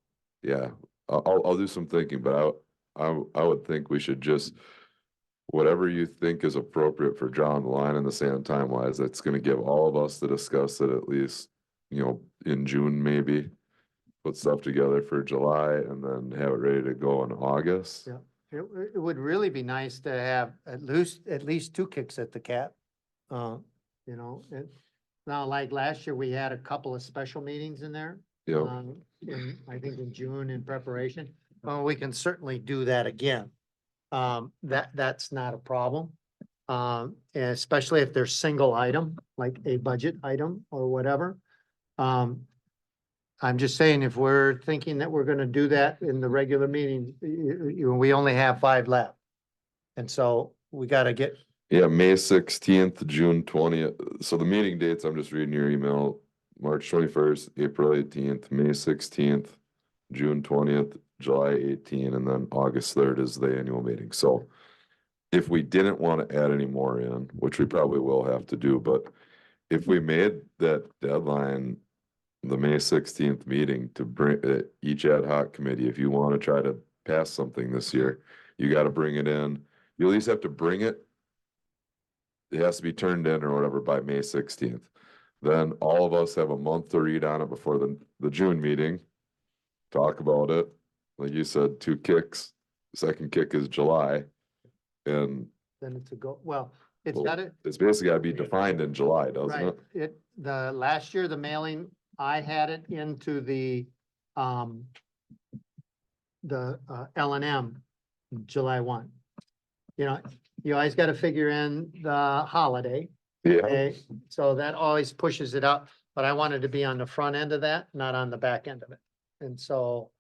Speaker 5: yeah, I'll do some thinking, but I would think we should just, whatever you think is appropriate for drawing the line in the sand time wise, that's gonna give all of us to discuss it at least, in June maybe. Put stuff together for July and then have it ready to go in August.
Speaker 2: Yeah. It would really be nice to have at least two kicks at the cat. Now, like last year, we had a couple of special meetings in there.
Speaker 5: Yeah,
Speaker 2: I think in June in preparation. Well, we can certainly do that again. That's not a problem. Especially if there's single item, like a budget item or whatever. I'm just saying, if we're thinking that we're gonna do that in the regular meeting, we only have 5 left. And so we gotta get,
Speaker 5: yeah, May 16th, June 20th. So the meeting dates, I'm just reading your email, March 21st, April 18th, May 16th, June 20th, July 18th, and then August 3rd is the annual meeting. So if we didn't want to add any more in, which we probably will have to do, but if we made that deadline the May 16th meeting to bring each ad hoc committee, if you want to try to pass something this year, you got to bring it in. You at least have to bring it. It has to be turned in or whatever by May 16th. Then all of us have a month to read on it before the June meeting. Talk about it. Like you said, 2 kicks. Second kick is July. And
Speaker 2: then it's a go, well, it's
Speaker 5: well,
Speaker 2: gotta,
Speaker 5: it's basically gotta be defined in July, doesn't
Speaker 2: right,
Speaker 5: it?
Speaker 2: the last year, the mailing, I had it into the L&M July 1. You always gotta figure in the holiday,
Speaker 5: Yeah,
Speaker 2: Okay, so that always pushes it up, but I wanted to be on the front end of that, not on the back end of it. And so,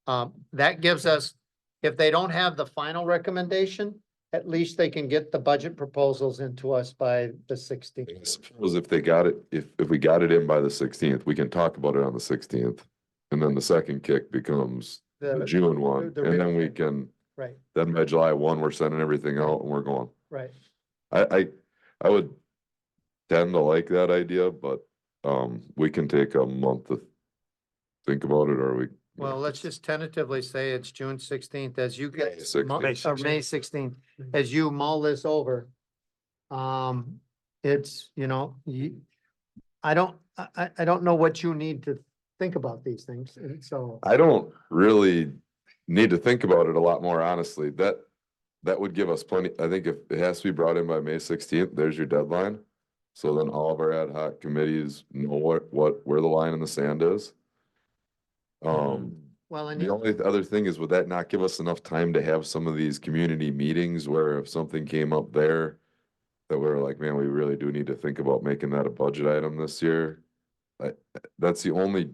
Speaker 2: that gives us, if they don't have the final recommendation, at least they can get the budget proposals into us by the
Speaker 5: I
Speaker 2: 16th.
Speaker 5: suppose if they got it, if we got it in by the 16th, we can talk about it on the 16th. And then the second kick becomes the June one,
Speaker 2: the
Speaker 5: and then we
Speaker 2: written thing.
Speaker 5: can,
Speaker 2: Right,
Speaker 5: then by July 1, we're sending everything out and we're going.
Speaker 2: right.
Speaker 5: I would tend to like that idea, but, we can take a month to think about it, or we.
Speaker 2: Well, let's just tentatively say it's June 16th as you get.
Speaker 5: May 16th.
Speaker 2: Or May 16th, as you mull this over. It's, I don't know what you need to think about these things, and so.
Speaker 5: I don't really need to think about it a lot more, honestly. That would give us plenty, I think if it has to be brought in by May 16th, there's your deadline. So then all of our ad hoc committees know where the line in the sand is.
Speaker 2: Well, and
Speaker 5: The only other thing is, would that not give us enough time to have some of these community meetings where if something came up there, that we're like, man, we really do need to think about making that a budget item this year? That's the only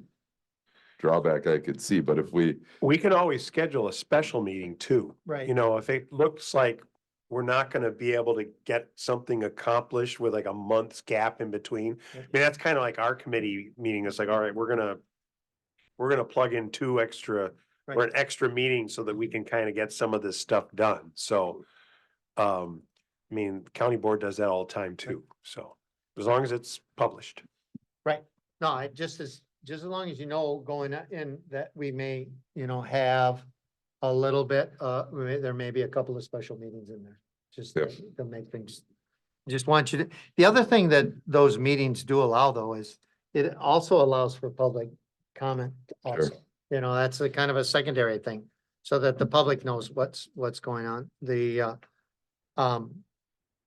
Speaker 5: drawback I could see, but if we,
Speaker 3: We can always schedule a special meeting too.
Speaker 2: Right.
Speaker 3: If it looks like we're not gonna be able to get something accomplished with like a month's gap in between. I mean, that's kind of like our committee meeting. It's like, all right, we're gonna plug in two extra, or an extra meeting so that we can kind of get some of this stuff done. So, I mean, the county board does that all the time too. So as long as it's published.
Speaker 2: Right, no, just as long as going in that we may, have a little bit, there may be a couple of special meetings in there. Just
Speaker 5: Yep.
Speaker 2: to make things, just want you to, the other thing that those meetings do allow though is it also allows for public comment also. That's a kind of a secondary thing, so that the public knows what's going on.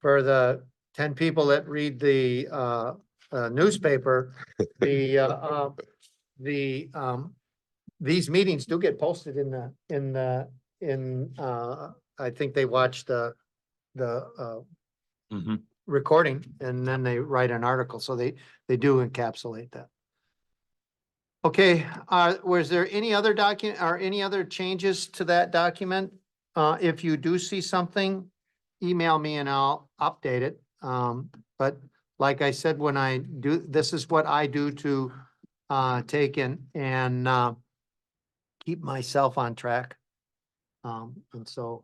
Speaker 2: For the 10 people that read the newspaper, these meetings do get posted I think they watch the
Speaker 1: Mhm.
Speaker 2: recording and then they write an article, so they do encapsulate that. Okay, was there any other document or any other changes to that document? If you do see something, email me and I'll update it. But like I said, when I do, this is what I do to take and keep myself on track. And so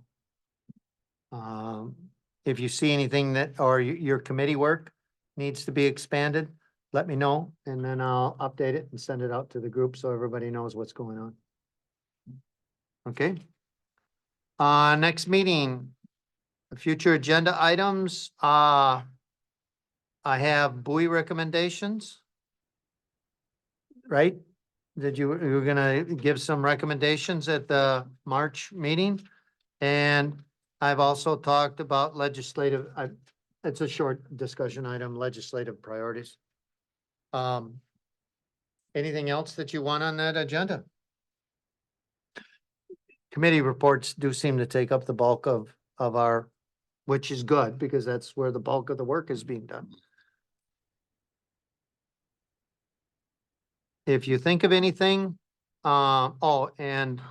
Speaker 2: if you see anything that, or your committee work needs to be expanded, let me know, and then I'll update it and send it out to the group so everybody knows what's going on. Okay. Next meeting, future agenda items, I have buoy recommendations. Right? You were gonna give some recommendations at the March meeting? And I've also talked about legislative, it's a short discussion item, legislative priorities. Anything else that you want on that agenda? Committee reports do seem to take up the bulk of our, which is good, because that's where the bulk of the work is being done. If you think of anything, and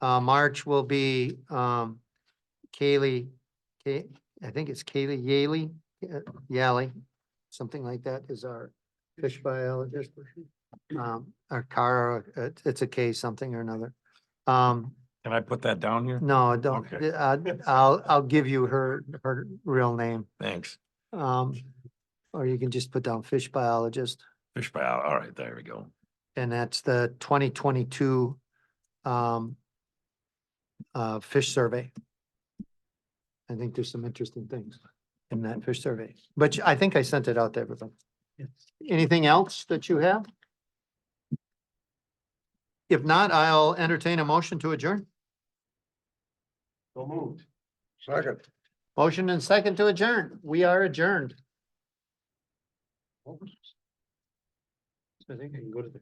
Speaker 2: March will be, Kaylee, I think it's Kaylee Yali, something like that is our fish biologist. Our car, it's a K something or another.
Speaker 1: Can I put that down here?
Speaker 2: No, don't,
Speaker 1: Okay.
Speaker 2: I'll give you her real name.
Speaker 1: Thanks.
Speaker 2: Or you can just put down fish biologist,
Speaker 1: Fish bio. All right, there we go.
Speaker 2: and that's the 2022 fish survey. I think there's some interesting things in that fish survey, but I think I sent it out to everybody. Anything else that you have? If not, I'll entertain a motion to adjourn.
Speaker 3: So moved.
Speaker 4: Second.
Speaker 2: Motion and second to adjourn. We are adjourned. I think I can go to the.